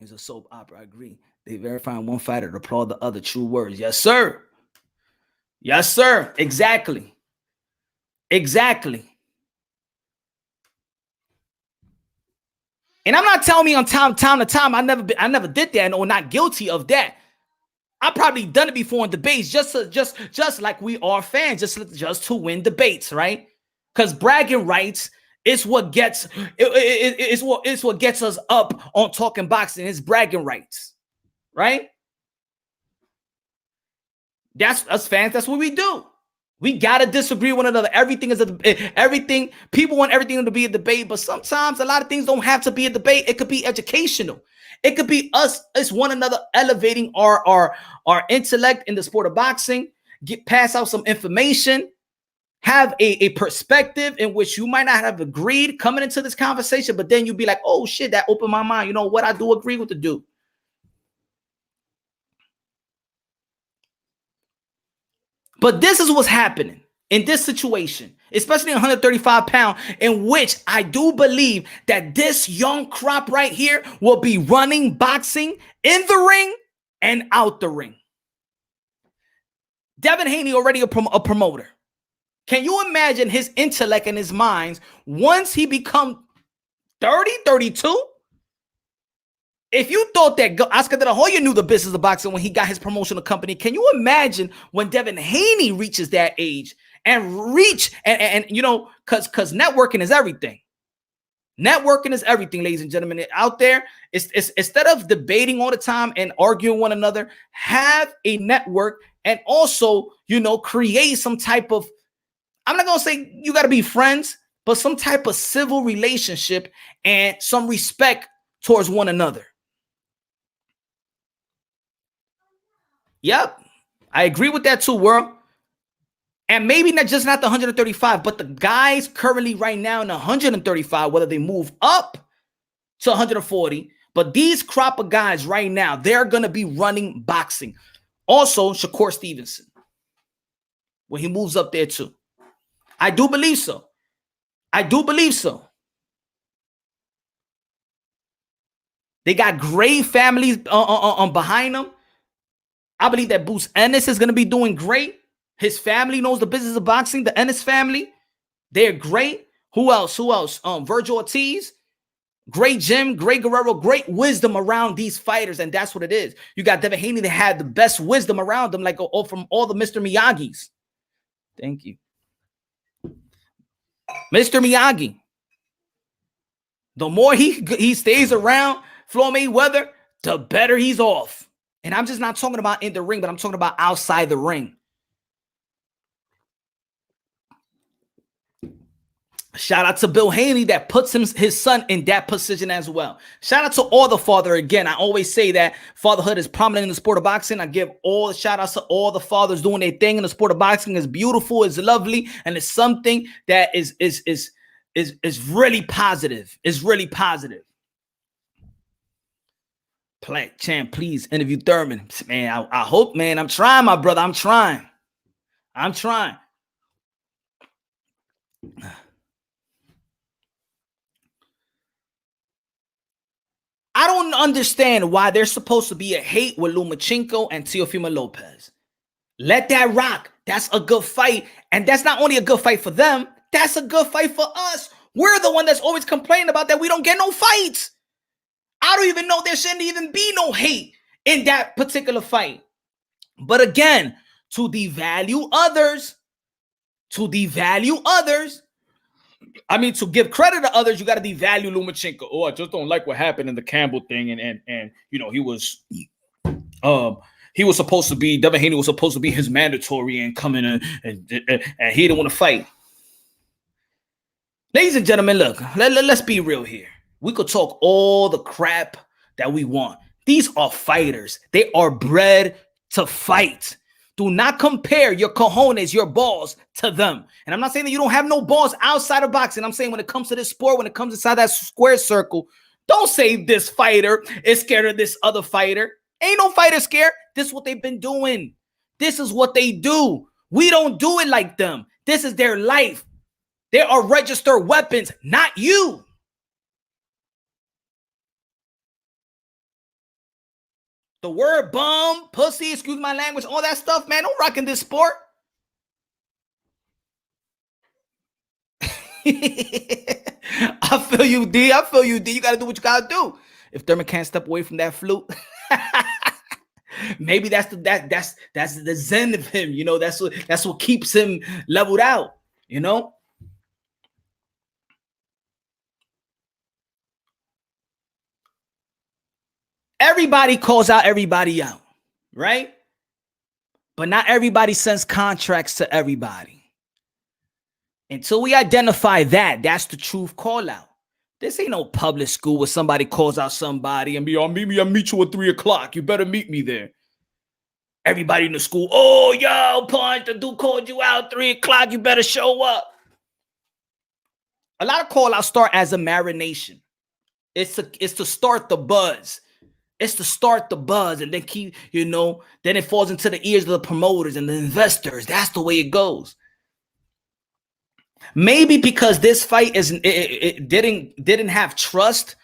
It's a soap opera. I agree. They verifying one fighter to applaud the other. True words. Yes, sir. Yes, sir. Exactly. And I'm not telling me on time to time. I never did that, or not guilty of that. I probably done it before in debates, just like we are fans, just to win debates, right? Because bragging rights is what gets it's what gets us up on talking boxing. It's bragging rights, right? That's us fans. That's what we do. We gotta disagree with one another. Everything people want everything to be a debate, but sometimes a lot of things don't have to be a debate. It could be educational. It could be us one another elevating our intellect in the sport of boxing, pass out some information, have a perspective in which you might not have agreed coming into this conversation, but then you'd be like, oh shit, that opened my mind. You know what? I do agree with the dude. But this is what's happening in this situation, especially 135 pound, in which I do believe that this young crop right here will be running boxing in the ring and out the ring. Devin Haney already a promoter. Can you imagine his intellect and his minds once he become 30, 32? If you thought that Oscar De La Hoya knew the business of boxing when he got his promotional company, can you imagine when Devin Haney reaches that age and you know, because networking is everything. Networking is everything, ladies and gentlemen. Out there, it's instead of debating all the time and arguing one another, have a network and also, you know, create some type of, I'm not going to say you got to be friends, but some type of civil relationship and some respect towards one another. Yep, I agree with that too, world. And maybe not the 135, but the guys currently right now in 135, whether they move up to 140, but these crop of guys right now, they're going to be running boxing. Also, Shakur Stevenson, when he moves up there too. I do believe so. They got great families behind them. I believe that Bruce Ennis is going to be doing great. His family knows the business of boxing. The Ennis family, they're great. Who else? Virgil Ortiz, great gym, great Guerrero, great wisdom around these fighters, and that's what it is. You got Devin Haney that had the best wisdom around them, like from all the Mr. Miyagi's. Thank you. Mr. Miyagi. The more he stays around Floyd Mayweather, the better he's off. And I'm just not talking about in the ring, but I'm talking about outside the ring. Shout out to Bill Haney that puts his son in that position as well. Shout out to all the father. Again, I always say that fatherhood is prominent in the sport of boxing. I give all the shout outs to all the fathers doing their thing in the sport of boxing. It's beautiful, it's lovely, and it's something that is really positive. It's really positive. Champ, please interview Thurman. Man, I hope, man. I'm trying, my brother. I'm trying. I'm trying. I don't understand why there's supposed to be a hate with Lomachenko and Teofimo Lopez. Let that rock. That's a good fight. And that's not only a good fight for them, that's a good fight for us. We're the one that's always complaining about that we don't get no fights. I don't even know there shouldn't even be no hate in that particular fight. But again, to devalue others, I mean, to give credit to others, you got to devalue Lomachenko. Oh, I just don't like what happened in the Campbell thing, and you know, he was supposed to be, Devin Haney was supposed to be his mandatory and come in and he didn't want to fight. Ladies and gentlemen, look, let's be real here. We could talk all the crap that we want. These are fighters. They are bred to fight. Do not compare your cojones, your balls, to them. And I'm not saying that you don't have no balls outside of boxing. I'm saying when it comes to this sport, when it comes inside that square circle, don't say this fighter is scared of this other fighter. Ain't no fighter scared. This is what they've been doing. This is what they do. We don't do it like them. This is their life. They are registered weapons, not you. The word bum, pussy, excuse my language, all that stuff, man, don't rock in this sport. I feel you, D. I feel you, D. You got to do what you got to do. If Thurman can't step away from that flute, maybe that's the zen of him. You know, that's what keeps him leveled out. You know. Everybody calls out everybody out, right? But not everybody sends contracts to everybody. Until we identify that, that's the truth call out. This ain't no public school where somebody calls out somebody and I'll meet you at 3:00. You better meet me there. Everybody in the school, oh, yo, Punch, the dude called you out 3:00. You better show up. A lot of call outs start as a marination. It's to start the buzz. It's to start the buzz and then keep, you know, then it falls into the ears of the promoters and the investors. That's the way it goes. Maybe because this fight it didn't have trust.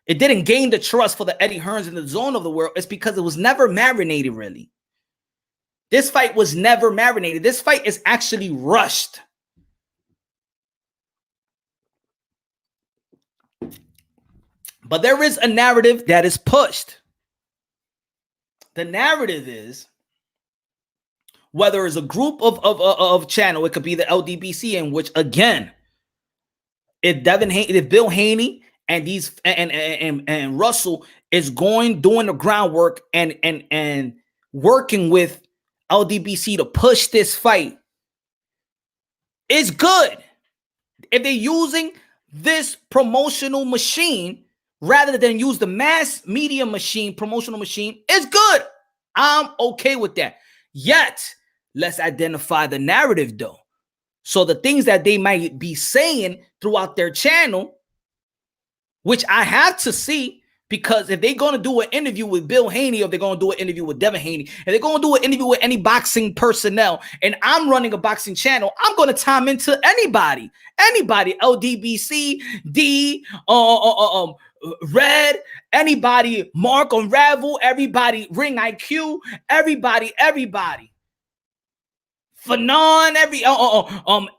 It didn't gain the trust for the Eddie Hearns in the zone of the world. It's because it was never marinated, really. This fight was never marinated. This fight is actually rushed. But there is a narrative that is pushed. The narrative is, whether it's a group of channel, it could be the LDBC, in which, again, if Bill Haney and these and Russell is doing the groundwork and working with LDBC to push this fight, it's good. If they're using this promotional machine rather than use the mass media machine, promotional machine, it's good. I'm okay with that. Yet, let's identify the narrative, though. So the things that they might be saying throughout their channel, which I have to see, because if they're going to do an interview with Bill Haney, or they're going to do an interview with Devin Haney, and they're going to do an interview with any boxing personnel, and I'm running a boxing channel, I'm going to time into anybody, LDBC, D, Red, anybody, Mark Unravel, everybody, Ring IQ, everybody. Fanon,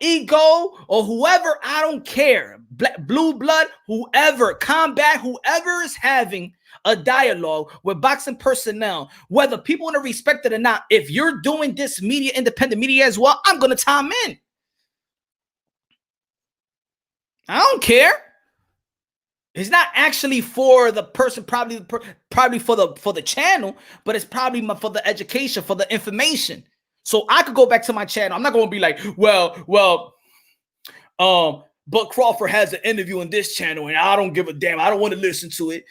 Ego, or whoever, I don't care. Blue Blood, whoever, Combat, whoever is having a dialogue with boxing personnel, whether people want to respect it or not, if you're doing this media, independent media as well, I'm going to time in. I don't care. It's not actually for the person, probably for the channel, but it's probably for the education, for the information. So I could go back to my channel. I'm not going to be like, well, Buck Crawford has an interview on this channel and I don't give a damn. I don't want to listen to it.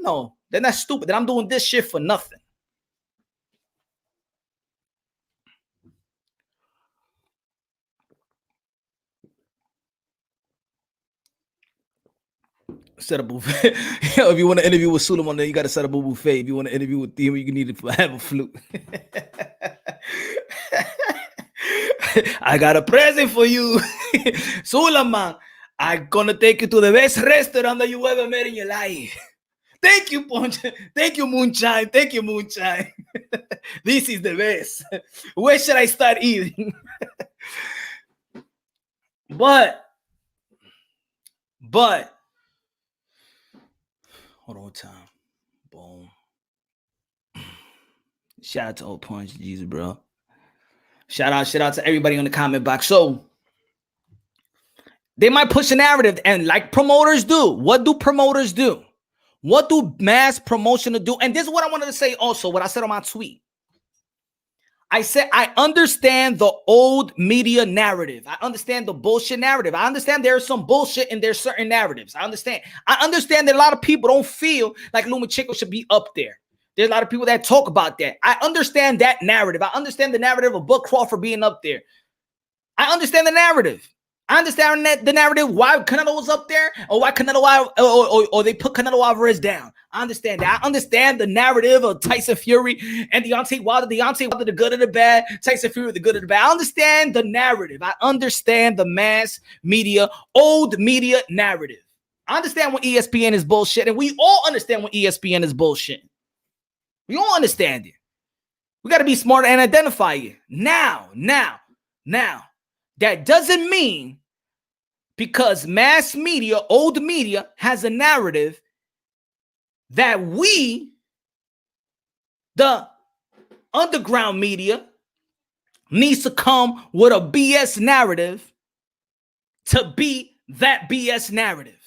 No, then that's stupid. Then I'm doing this shit for nothing. Set up a buffet. If you want to interview with Suleiman, then you got to set up a buffet. If you want to interview with Theo, you need to have a flute. I got a present for you. Suleiman, I'm gonna take you to the best restaurant that you ever met in your life. Thank you, Punch. Thank you, Moonshine. Thank you, Moonshine. This is the best. Where should I start eating? But hold on time. Boom. Shout out to Old Punch, Jesus, bro. Shout out to everybody on the comment box. So they might push a narrative, and like promoters do. What do promoters do? What do mass promotional do? And this is what I wanted to say also, what I said on my tweet. I said, I understand the old media narrative. I understand the bullshit narrative. I understand there's some bullshit in their certain narratives. I understand that a lot of people don't feel like Lumachenko should be up there. There's a lot of people that talk about that. I understand that narrative. I understand the narrative of Bud Crawford being up there. I understand the narrative. I understand that the narrative why Canelo was up there, or why Canelo or they put Canelo Alvarez down. I understand that. I understand the narrative of Tyson Fury and Deontay Wilder. Deontay Wilder, the good or the bad. Tyson Fury, the good or the bad. I understand the narrative. I understand the mass media, old media narrative. I understand when ESPN is bullshit, and we all understand when ESPN is bullshit. We all understand it. We got to be smart and identify it. Now. That doesn't mean because mass media, old media, has a narrative that we, the underground media, needs to come with a BS narrative to be that BS narrative.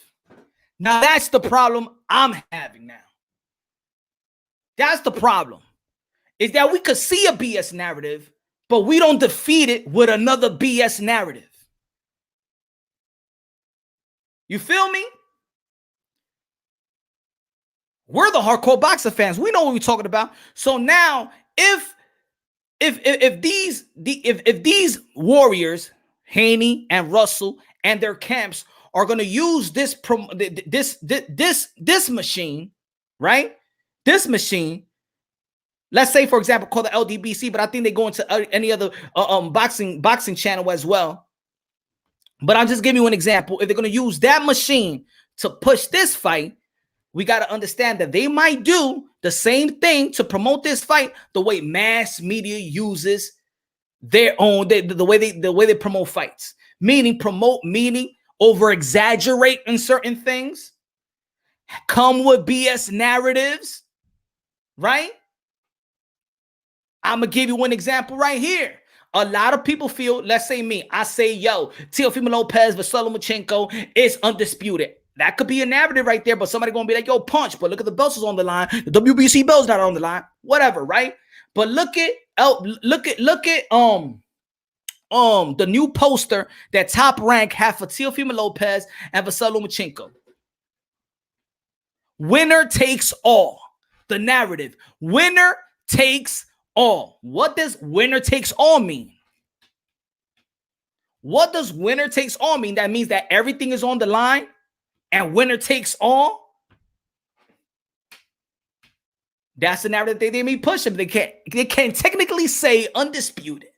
Now, that's the problem I'm having now. That's the problem. Is that we could see a BS narrative, but we don't defeat it with another BS narrative. You feel me? We're the hardcore boxer fans. We know what we're talking about. So now, if these warriors, Haney and Russell and their camps, are going to use this machine, right? This machine. Let's say, for example, call the LDBC, but I think they go into any other boxing channel as well. But I'll just give you an example. If they're going to use that machine to push this fight, we got to understand that they might do the same thing to promote this fight the way mass media uses their own, the way they promote fights. Meaning over exaggerate in certain things, come with BS narratives, right? I'm going to give you one example right here. A lot of people feel, let's say me, I say, yo, Teofimo Lopez versus Lomachenko is undisputed. That could be a narrative right there, but somebody going to be like, yo, Punch, but look at the belts is on the line. The WBC belt's not on the line. Whatever, right? But look at the new poster that Top Rank had for Teofimo Lopez and Vasily Lomachenko. Winner takes all. The narrative. Winner takes all. What does winner takes all mean? What does winner takes all mean? That means that everything is on the line and winner takes all. That's the narrative they may push them. They can't technically say undisputed,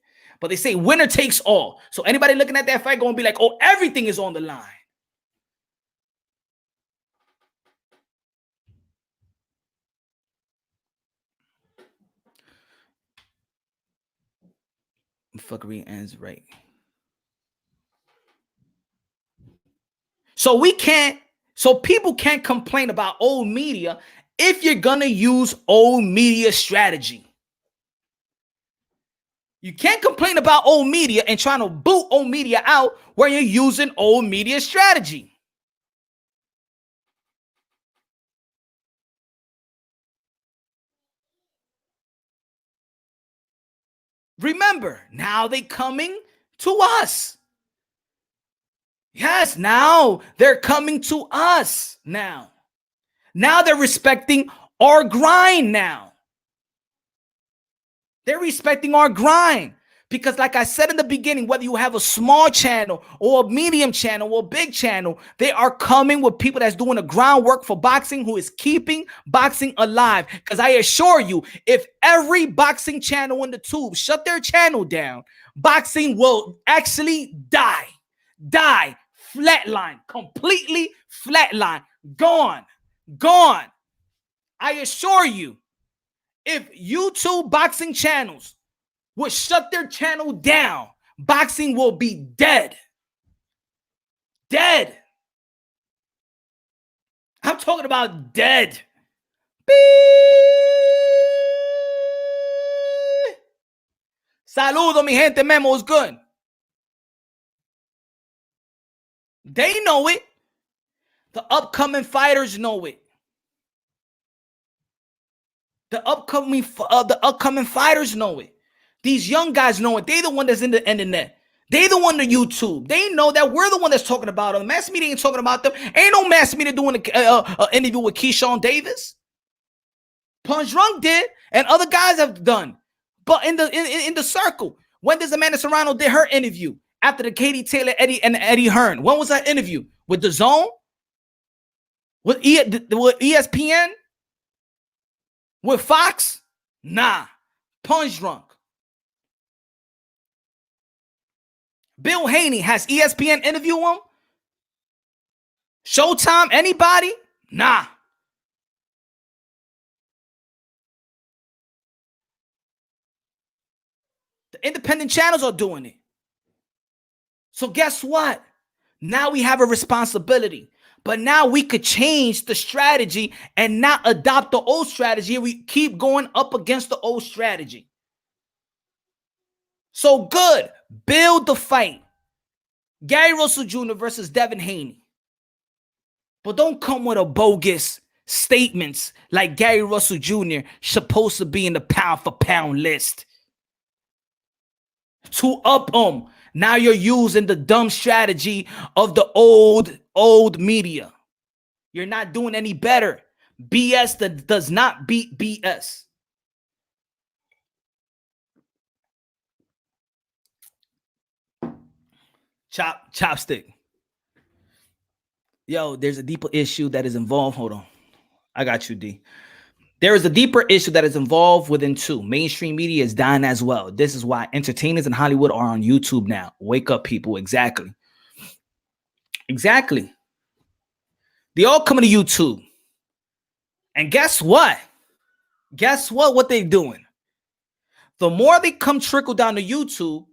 but they say winner takes all. So anybody looking at that fight going to be like, oh, everything is on the line. Fuckery ends right. So people can't complain about old media if you're gonna use old media strategy. You can't complain about old media and trying to boot old media out where you're using old media strategy. Remember, now they're coming to us. Yes, now they're coming to us now. Now they're respecting our grind now. They're respecting our grind. Because like I said in the beginning, whether you have a small channel or a medium channel or a big channel, they are coming with people that's doing the groundwork for boxing, who is keeping boxing alive. Because I assure you, if every boxing channel in the tube shut their channel down, boxing will actually die, flatline, completely flatline, gone. I assure you, if YouTube boxing channels would shut their channel down, boxing will be dead. I'm talking about dead. Saludo, mi gente. Memo is good. They know it. The upcoming fighters know it. The upcoming fighters know it. These young guys know it. They the one that's in the internet. They the one on YouTube. They know that we're the one that's talking about them. Mass media ain't talking about them. Ain't no mass media doing an interview with Keyshawn Davis. Punch Drunk did, and other guys have done. But in the circle, when does Amanda Serrano did her interview after the Katie Taylor, Eddie Hearn? When was that interview? With the Zone? With ESPN? With Fox? Nah. Punch Drunk. Bill Haney, has ESPN interview him? Showtime? Anybody? Nah. The independent channels are doing it. So guess what? Now we have a responsibility. But now we could change the strategy and not adopt the old strategy. We keep going up against the old strategy. So good. Build the fight. Gary Russell Jr. versus Devin Haney. But don't come with a bogus statements like Gary Russell Jr. supposed to be in the pound for pound list. To up them. Now you're using the dumb strategy of the old media. You're not doing any better. BS that does not beat BS. Chopstick. Yo, there's a deeper issue that is involved. Hold on. I got you, D. There is a deeper issue that is involved within two. Mainstream media is dying as well. This is why entertainers in Hollywood are on YouTube now. Wake up, people. Exactly. They all coming to YouTube. And guess what? What they doing? The more they come trickle down to YouTube,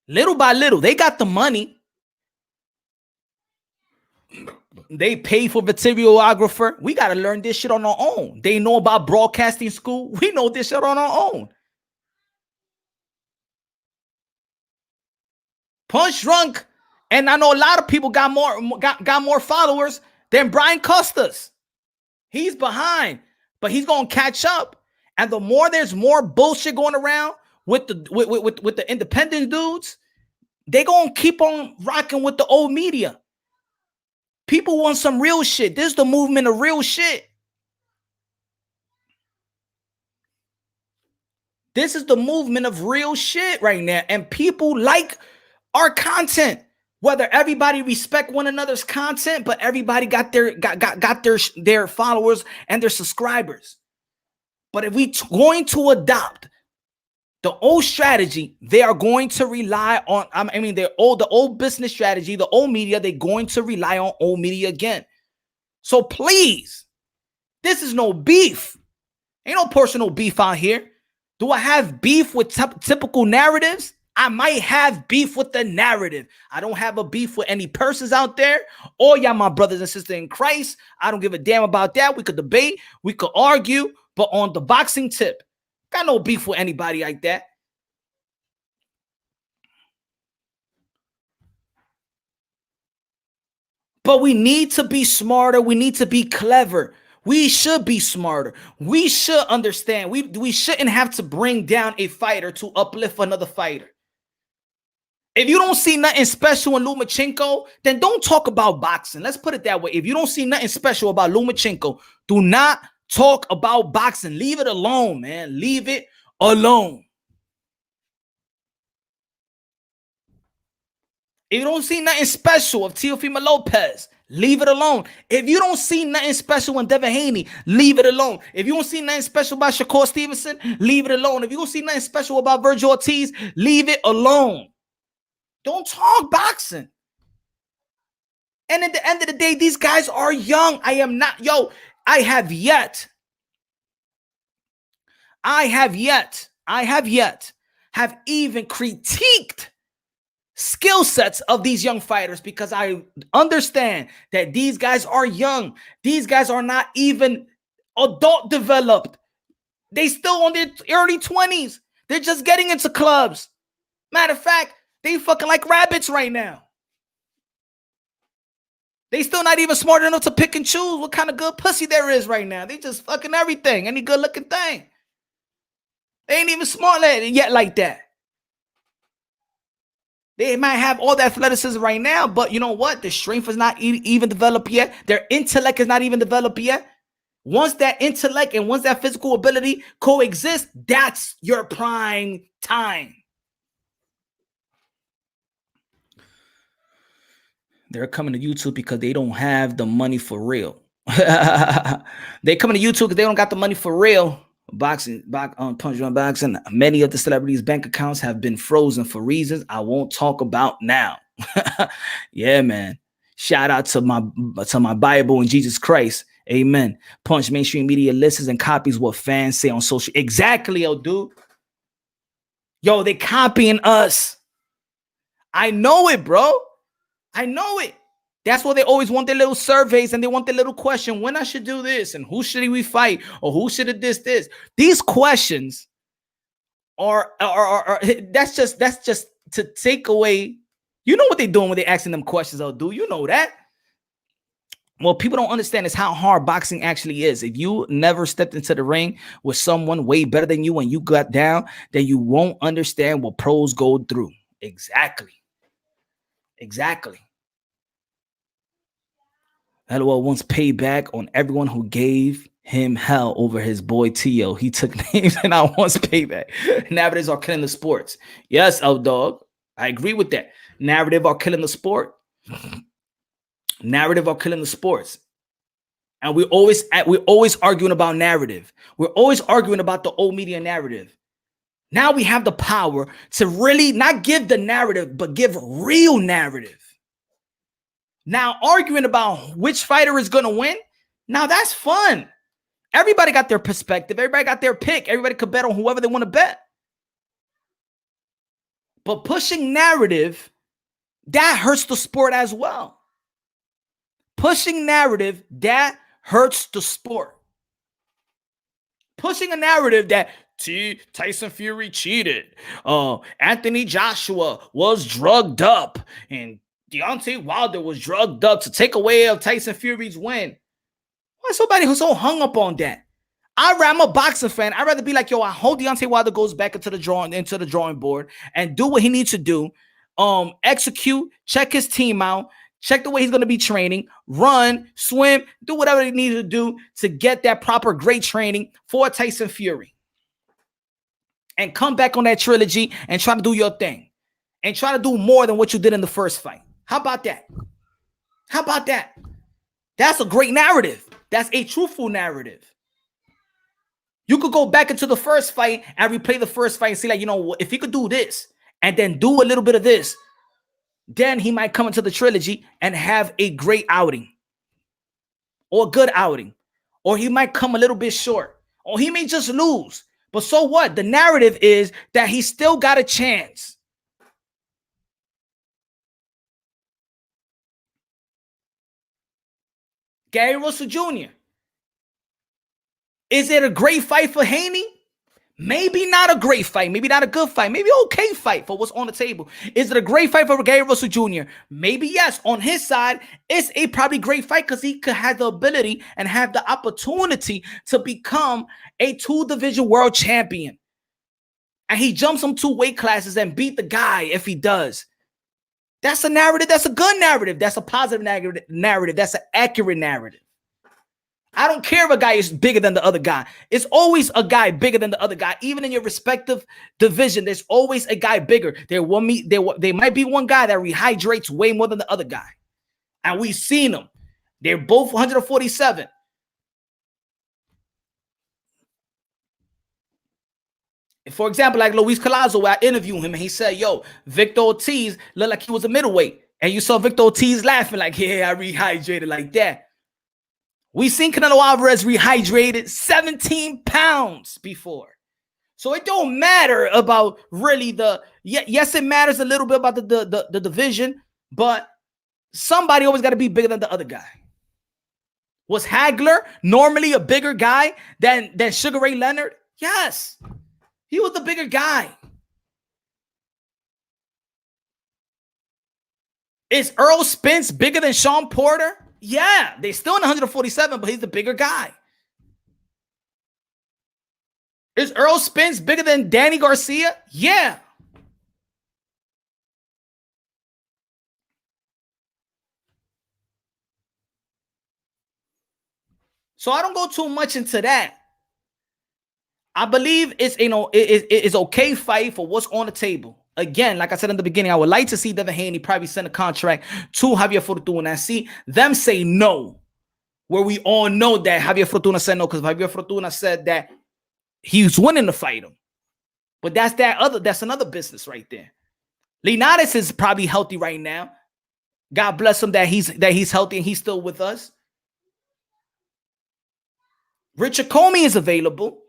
little by little, they got the money. They pay for videographer. We got to learn this shit on our own. They know about broadcasting school. We know this shit on our own. Punch Drunk, and I know a lot of people got more followers than Brian Costas. He's behind, but he's gonna catch up. And the more there's more bullshit going around with the independent dudes, they gonna keep on rocking with the old media. People want some real shit. This is the movement of real shit. This is the movement of real shit right now. And people like our content. Whether everybody respect one another's content, but everybody got their followers and their subscribers. But if we going to adopt the old strategy, they are going to rely on, the old business strategy, the old media, they're going to rely on old media again. So please, this is no beef. Ain't no personal beef out here. Do I have beef with typical narratives? I might have beef with the narrative. I don't have a beef with any persons out there. All y'all my brothers and sisters in Christ. I don't give a damn about that. We could debate. We could argue. But on the boxing tip, got no beef with anybody like that. But we need to be smarter. We need to be clever. We should be smarter. We should understand. We shouldn't have to bring down a fighter to uplift another fighter. If you don't see nothing special in Lomachenko, then don't talk about boxing. Let's put it that way. If you don't see nothing special about Lomachenko, do not talk about boxing. Leave it alone, man. Leave it alone. If you don't see nothing special of Teofimo Lopez, leave it alone. If you don't see nothing special in Devin Haney, leave it alone. If you don't see nothing special about Shakur Stevenson, leave it alone. If you don't see nothing special about Virgil Ortiz, leave it alone. Don't talk boxing. And at the end of the day, these guys are young. I have yet have even critiqued skill sets of these young fighters, because I understand that these guys are young. These guys are not even adult developed. They still on their early 20s. They're just getting into clubs. Matter of fact, they fucking like rabbits right now. They still not even smart enough to pick and choose what kind of good pussy there is right now. They just fucking everything, any good looking thing. They ain't even smart yet like that. They might have all the athleticism right now, but you know what? Their strength is not even developed yet. Their intellect is not even developed yet. Once that intellect and once that physical ability coexist, that's your prime time. They're coming to YouTube because they don't have the money for real. They coming to YouTube because they don't got the money for real. Punch Drunk Boxing. Many of the celebrities' bank accounts have been frozen for reasons I won't talk about now. Yeah, man. Shout out to my Bible and Jesus Christ. Amen. Punch mainstream media listens and copies what fans say on social. Exactly, yo, dude. Yo, they copying us. I know it, bro. I know it. That's why they always want their little surveys and they want their little question, when I should do this and who should we fight or who should have this. These questions are that's just to take away. You know what they're doing when they're asking them questions, oh, dude. You know that. Well, people don't understand is how hard boxing actually is. If you never stepped into the ring with someone way better than you and you got down, then you won't understand what pros go through. Exactly. LOL wants payback on everyone who gave him hell over his boy Tio. He took names and I wants payback. Narratives are killing the sports. Yes, L-Dog. I agree with that. Narrative are killing the sport. Narrative are killing the sports. And we're always arguing about narrative. We're always arguing about the old media narrative. Now we have the power to really not give the narrative, but give real narrative. Now, arguing about which fighter is going to win, now that's fun. Everybody got their perspective. Everybody got their pick. Everybody could bet on whoever they want to bet. But pushing narrative, that hurts the sport as well. Pushing narrative, that hurts the sport. Pushing a narrative that Tyson Fury cheated. Anthony Joshua was drugged up. And Deontay Wilder was drugged up to take away of Tyson Fury's win. Why somebody who's so hung up on that? I'm a boxing fan. I'd rather be like, yo, I hope Deontay Wilder goes back into the drawing board and do what he needs to do. Execute, check his team out, check the way he's going to be training, run, swim, do whatever he needs to do to get that proper great training for Tyson Fury. And come back on that trilogy and try to do your thing. And try to do more than what you did in the first fight. How about that? That's a great narrative. That's a truthful narrative. You could go back into the first fight and replay the first fight and see, like, you know, if he could do this and then do a little bit of this, then he might come into the trilogy and have a great outing or a good outing. Or he might come a little bit short. Or he may just lose. But so what? The narrative is that he still got a chance. Gary Russell Jr. Is it a great fight for Haney? Maybe not a great fight.Maybe not a good fight. Maybe an okay fight for what's on the table. Is it a great fight for Gary Russell Jr.? Maybe yes. On his side, it's a probably great fight because he could have the ability and have the opportunity to become a 2-division world champion. And he jumps him 2 weight classes and beat the guy if he does. That's a narrative. That's a good narrative. That's a positive narrative. That's an accurate narrative. I don't care if a guy is bigger than the other guy. It's always a guy bigger than the other guy. Even in your respective division, there's always a guy bigger. There might be one guy that rehydrates way more than the other guy. And we've seen them. They're both 147. For example, like Luis Collazo, where I interviewed him and he said, yo, Victor Ortiz looked like he was a middleweight. And you saw Victor Ortiz laughing like, yeah, I rehydrated like that. We've seen Canelo Alvarez rehydrated 17 pounds before. So it don't matter about really yes, it matters a little bit about the division, but somebody always got to be bigger than the other guy. Was Hagler normally a bigger guy than Sugar Ray Leonard? Yes. He was the bigger guy. Is Earl Spence bigger than Sean Porter? Yeah, they're still in 147, but he's the bigger guy. Is Earl Spence bigger than Danny Garcia? Yeah. So I don't go too much into that. I believe it's it's okay fight for what's on the table. Again, like I said in the beginning, I would like to see Devin Haney probably send a contract to Javier Fortuna and see them say no, where we all know that Javier Fortuna said no, because Javier Fortuna said that he's winning to fight him. But that's another business right there. Linares is probably healthy right now. God bless him that he's healthy and he's still with us. Richard Comey is available.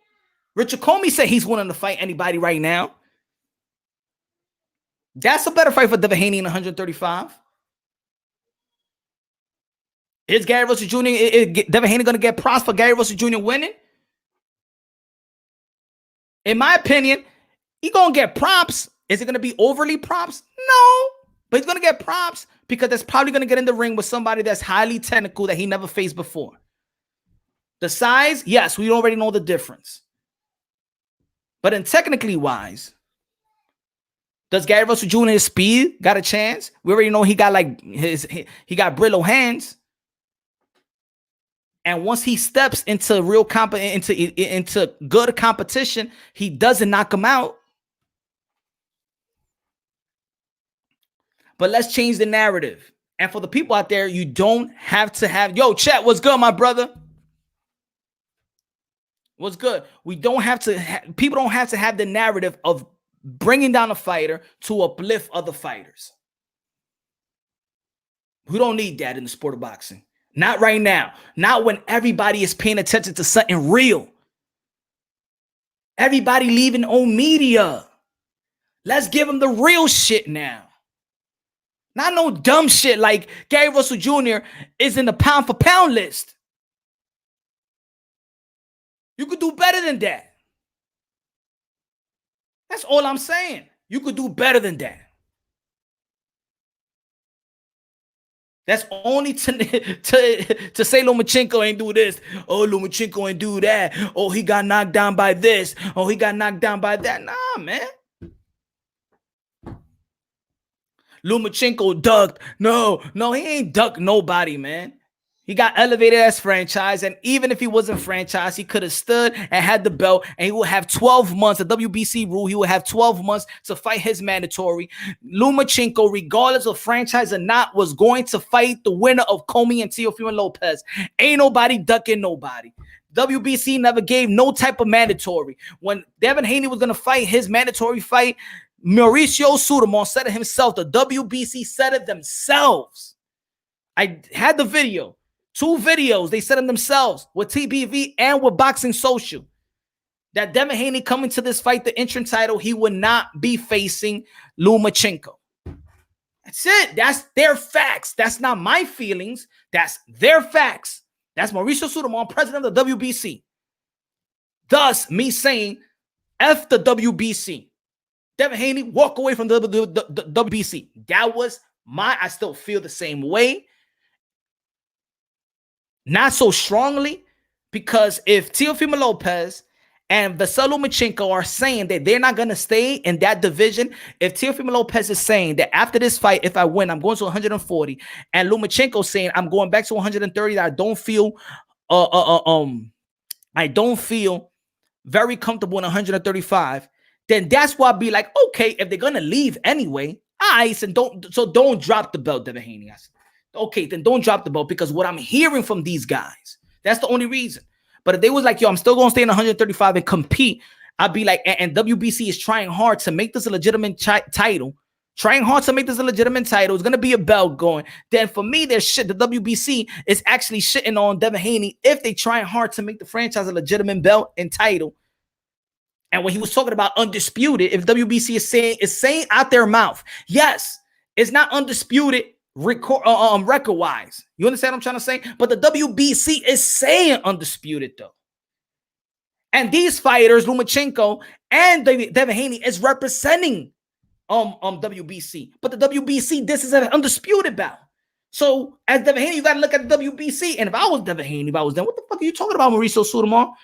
Richard Comey said he's willing to fight anybody right now. That's a better fight for Devin Haney in 135. Is Gary Russell Jr. Devin Haney going to get props for Gary Russell Jr. winning? In my opinion, he's going to get props. Is it going to be overly props? No. But he's going to get props because that's probably going to get in the ring with somebody that's highly technical that he never faced before. The size, yes, we already know the difference. But in technically wise, does Gary Russell Jr. his speed got a chance? We already know he got he got brittle hands. And once he steps into real into good competition, he doesn't knock him out. But let's change the narrative. And for the people out there, you don't have to have, yo, chat, what's good, my brother? What's good? We don't have to, people don't have to have the narrative of bringing down a fighter to uplift other fighters. We don't need that in the sport of boxing. Not right now. Not when everybody is paying attention to something real. Everybody leaving on media. Let's give them the real shit now. Not no dumb shit like Gary Russell Jr. is in the pound for pound list. You could do better than that. That's all I'm saying. You could do better than that. That's only to say Lomachenko ain't do this. Oh, Lomachenko ain't do that. Oh, he got knocked down by this. Oh, he got knocked down by that. Nah, man. Lomachenko ducked. No, he ain't ducked nobody, man. He got elevated as franchise, and even if he wasn't franchise, he could have stood and had the belt, and he would have 12 months. The WBC rule, he would have 12 months to fight his mandatory. Lomachenko, regardless of franchise or not, was going to fight the winner of Comey and Teofimo Lopez. Ain't nobody ducking nobody. WBC never gave no type of mandatory. When Devin Haney was going to fight his mandatory fight, Mauricio Sudamon said it himself. The WBC said it themselves. I had the video. 2 videos, they said them themselves with TBV and with Boxing Social that Devin Haney coming to this fight, the entrant title, he would not be facing Lomachenko. That's it. That's their facts. That's not my feelings. That's their facts. That's Mauricio Sudamon, president of the WBC. Thus, me saying, F the WBC. Devin Haney, walk away from the WBC. That was I still feel the same way. Not so strongly, because if Teofimo Lopez and Vasily Lomachenko are saying that they're not going to stay in that division, if Teofimo Lopez is saying that after this fight, if I win, I'm going to 140, and Lomachenko saying I'm going back to 130, that I don't feel I don't feel very comfortable in 135, then that's why I'd be like, okay, if they're gonna leave anyway, and don't drop the belt, Devin Haney. I said, okay, then don't drop the belt, because what I'm hearing from these guys, that's the only reason. But if they was like, yo, I'm still gonna stay in 135 and compete, I'd be like, and WBC is trying hard to make this a legitimate title. Trying hard to make this a legitimate title. It's going to be a belt going. Then for me, there's shit. The WBC is actually shitting on Devin Haney if they trying hard to make the franchise a legitimate belt and title. And when he was talking about undisputed, if WBC is saying out their mouth, yes, it's not undisputed record-wise. You understand what I'm trying to say? But the WBC is saying undisputed, though. And these fighters, Lomachenko and Devin Haney, is representing WBC. But the WBC, this is an undisputed bout. So as Devin Haney, you got to look at the WBC. And if I was Devin Haney, if I was them, what the fuck are you talking about, Mauricio Sudamar? All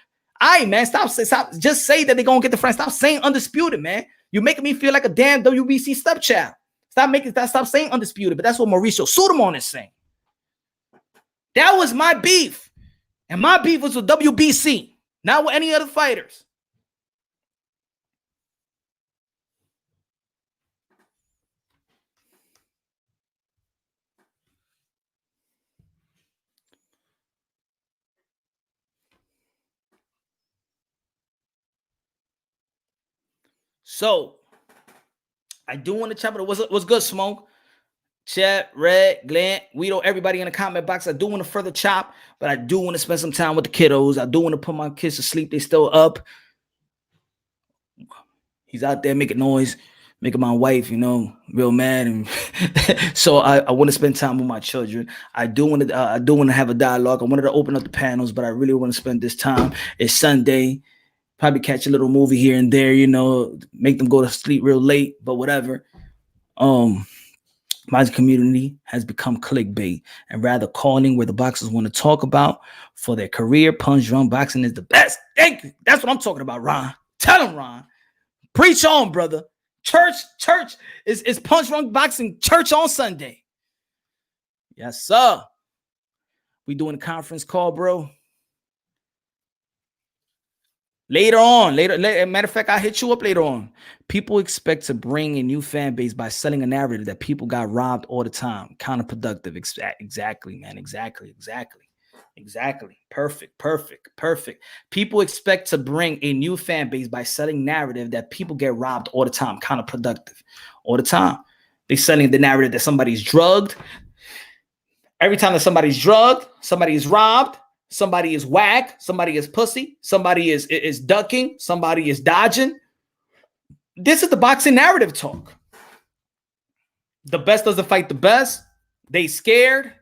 right, man, stop. Just say that they're going to get the friend. Stop saying undisputed, man. You're making me feel like a damn WBC stepchild. Stop saying undisputed. But that's what Mauricio Sudamar is saying. That was my beef. And my beef was with WBC, not with any other fighters. So, I do want to chop it. What's good, Smoke? Chet, Red, Glenn, Guido, everybody in the comment box. I do want to further chop, but I do want to spend some time with the kiddos. I do want to put my kids to sleep. They still up. He's out there making noise, making my wife, real mad. And so I want to spend time with my children. I do want to have a dialogue. I wanted to open up the panels, but I really want to spend this time. It's Sunday. Probably catch a little movie here and there, make them go to sleep real late, but whatever. My community has become clickbait and rather calling where the boxers want to talk about for their career. Punch drunk boxing is the best. Thank you. That's what I'm talking about, Ron. Tell him, Ron. Preach on, brother. Church is punch drunk boxing church on Sunday. Yes, sir. We doing a conference call, bro. Later, matter of fact, I'll hit you up later on. People expect to bring a new fan base by selling a narrative that people got robbed all the time. Counterproductive. Exactly, man. Exactly. Perfect. People expect to bring a new fan base by selling narrative that people get robbed all the time. Counterproductive. All the time. They're selling the narrative that somebody's drugged. Every time that somebody's drugged, somebody is robbed. Somebody is whack, somebody is pussy, somebody is ducking, somebody is dodging. This is the boxing narrative talk. The best doesn't fight the best. They scared.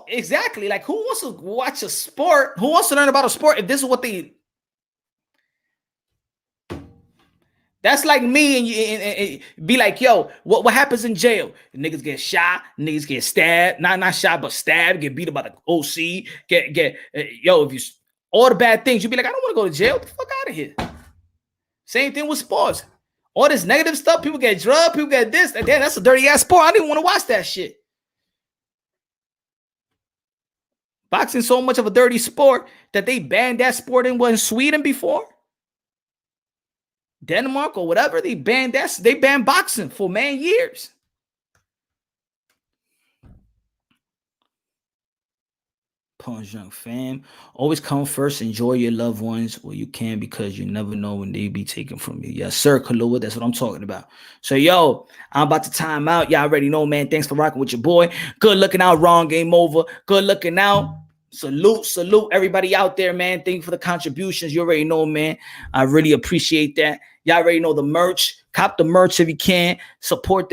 Exactly. Like, who wants to watch a sport? Who wants to learn about a sport if this is what they... That's like me and be like, yo, what happens in jail? Niggas get shot, niggas get stabbed, not shot, but stabbed, get beat up by the OC, if you all the bad things, you be like, I don't want to go to jail. Get the fuck out of here. Same thing with sports. All this negative stuff, people get drugged, people get this, and that's a dirty ass sport. I didn't want to watch that shit. Boxing so much of a dirty sport that they banned that sport in Sweden before. Denmark or whatever, they banned boxing for years. Punch Drunk fam. Always come first. Enjoy your loved ones where you can, because you never know when they be taken from you. Yes, sir, Kalua. That's what I'm talking about. So, yo, I'm about to time out. Y'all already know, man. Thanks for rocking with your boy. Good looking out. Wrong game over. Good looking out. Salute everybody out there, man. Thank you for the contributions. You already know, man. I really appreciate that. Y'all already know the merch. Cop the merch if you can. Support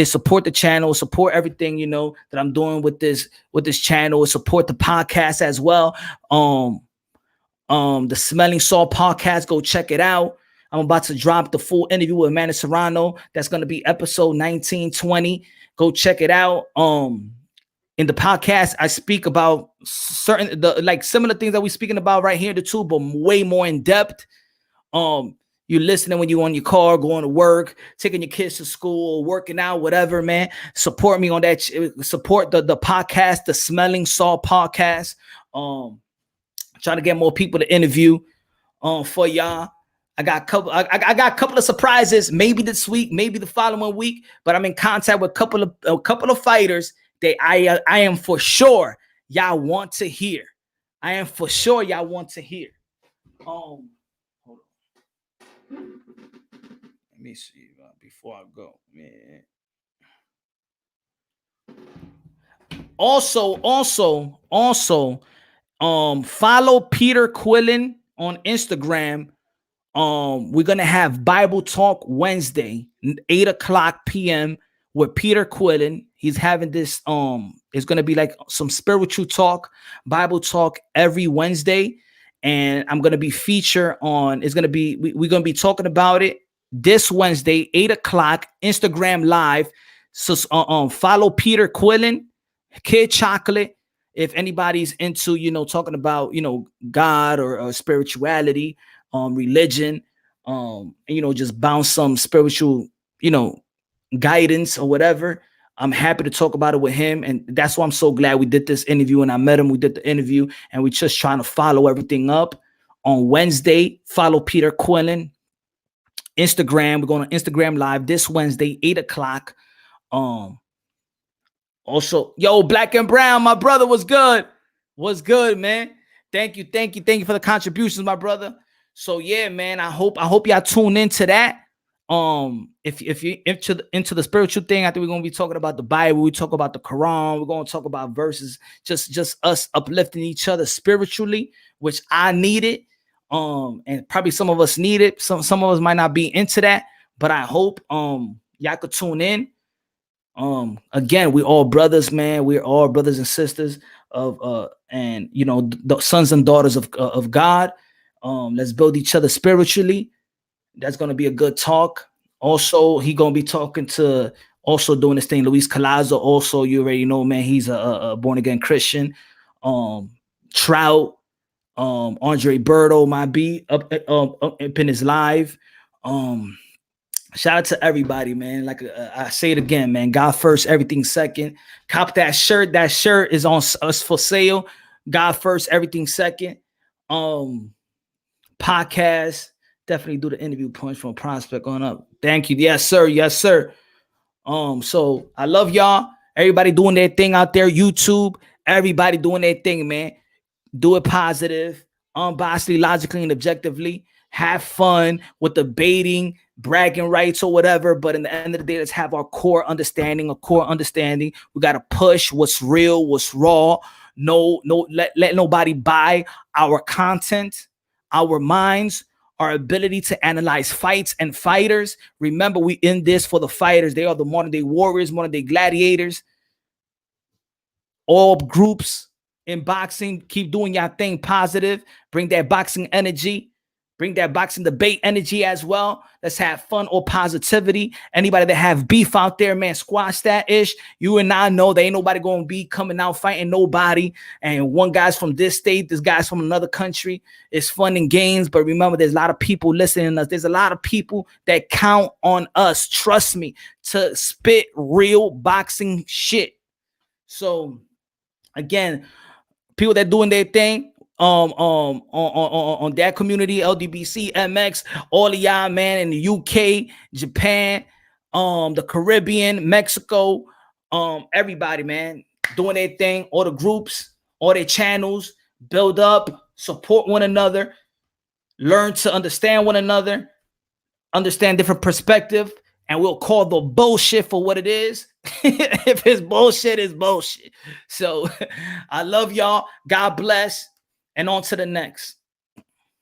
support the channel. Support everything that I'm doing with this channel. Support the podcast as well. The Smelling Salt podcast. Go check it out. I'm about to drop the full interview with Amanda Serrano. That's gonna be episode 1920. Go check it out. In the podcast, I speak about similar things that we're speaking about right here, the two, but way more in depth. You listening when you on your car, going to work, taking your kids to school, working out, whatever, man. Support me on that. Support the podcast, the Smelling Salt podcast. Trying to get more people to interview for y'all. I got a couple of surprises, maybe this week, maybe the following week, but I'm in contact with a couple of fighters that I am for sure y'all want to hear. I am for sure y'all want to hear. Hold on. Let me see before I go, man. Also, follow Peter Quillen on Instagram. We're gonna have Bible Talk Wednesday, 8:00 p.m. with Peter Quillen. He's having this. It's gonna be like some spiritual talk, Bible talk every Wednesday, and I'm gonna be featured on. It's gonna be we're gonna be talking about it this Wednesday, 8:00 Instagram Live. So follow Peter Quillen, Kid Chocolate. If anybody's into talking about God or spirituality, religion, just bounce some spiritual guidance or whatever, I'm happy to talk about it with him. And that's why I'm so glad we did this interview. And I met him, we did the interview, and we're just trying to follow everything up. On Wednesday, follow Peter Quillen Instagram. We're going to Instagram Live this Wednesday, 8:00. Also, yo, Black and Brown, my brother, was good. What's good, man? Thank you for the contributions, my brother. So yeah, man, I hope y'all tune into that. If you're into the spiritual thing, I think we're gonna be talking about the Bible. We talk about the Quran. We're gonna talk about verses, just us uplifting each other spiritually, which I needed. And probably some of us need it. Some of us might not be into that, but I hope y'all could tune in. Again, we all brothers, man. We're all brothers and sisters of and the sons and daughters of God. Let's build each other spiritually. That's gonna be a good talk. Also, he gonna be talking to doing this thing, Luis Calazo. Also, you already know, man, he's a born again Christian. Trout, Andre Berto might be up in his live. Shout out to everybody, man. Like I say it again, man. God first, everything second. Cop that shirt. That shirt is on us for sale. God first, everything second. Podcast. Definitely do the interview points from prospect on up. Thank you. Yes, sir. Yes, sir. So I love y'all. Everybody doing their thing out there. YouTube. Everybody doing their thing, man. Do it positive, unbiasedly, logically, and objectively. Have fun with debating, bragging rights or whatever. But in the end of the day, let's have our core understanding. We got to push what's real, what's raw. Let nobody buy our content, our minds, our ability to analyze fights and fighters. Remember, we in this for the fighters. They are the modern day warriors, modern day gladiators. All groups in boxing, keep doing your thing positive. Bring that boxing energy. Bring that boxing debate energy as well. Let's have fun or positivity. Anybody that have beef out there, man, squash that ish. You and I know there ain't nobody going to be coming out fighting nobody. And one guy's from this state, this guy's from another country. It's fun and games. But remember, there's a lot of people listening to us. There's a lot of people that count on us, trust me, to spit real boxing shit. So, again, people that doing their thing, on that community, LDBC, MX, all of y'all, man, in the UK, Japan, the Caribbean, Mexico, everybody, man, doing their thing, all the groups, all their channels, build up, support one another, learn to understand one another, understand different perspective, and we'll call the bullshit for what it is. If it's bullshit, it's bullshit. So I love y'all. God bless. And on to the next.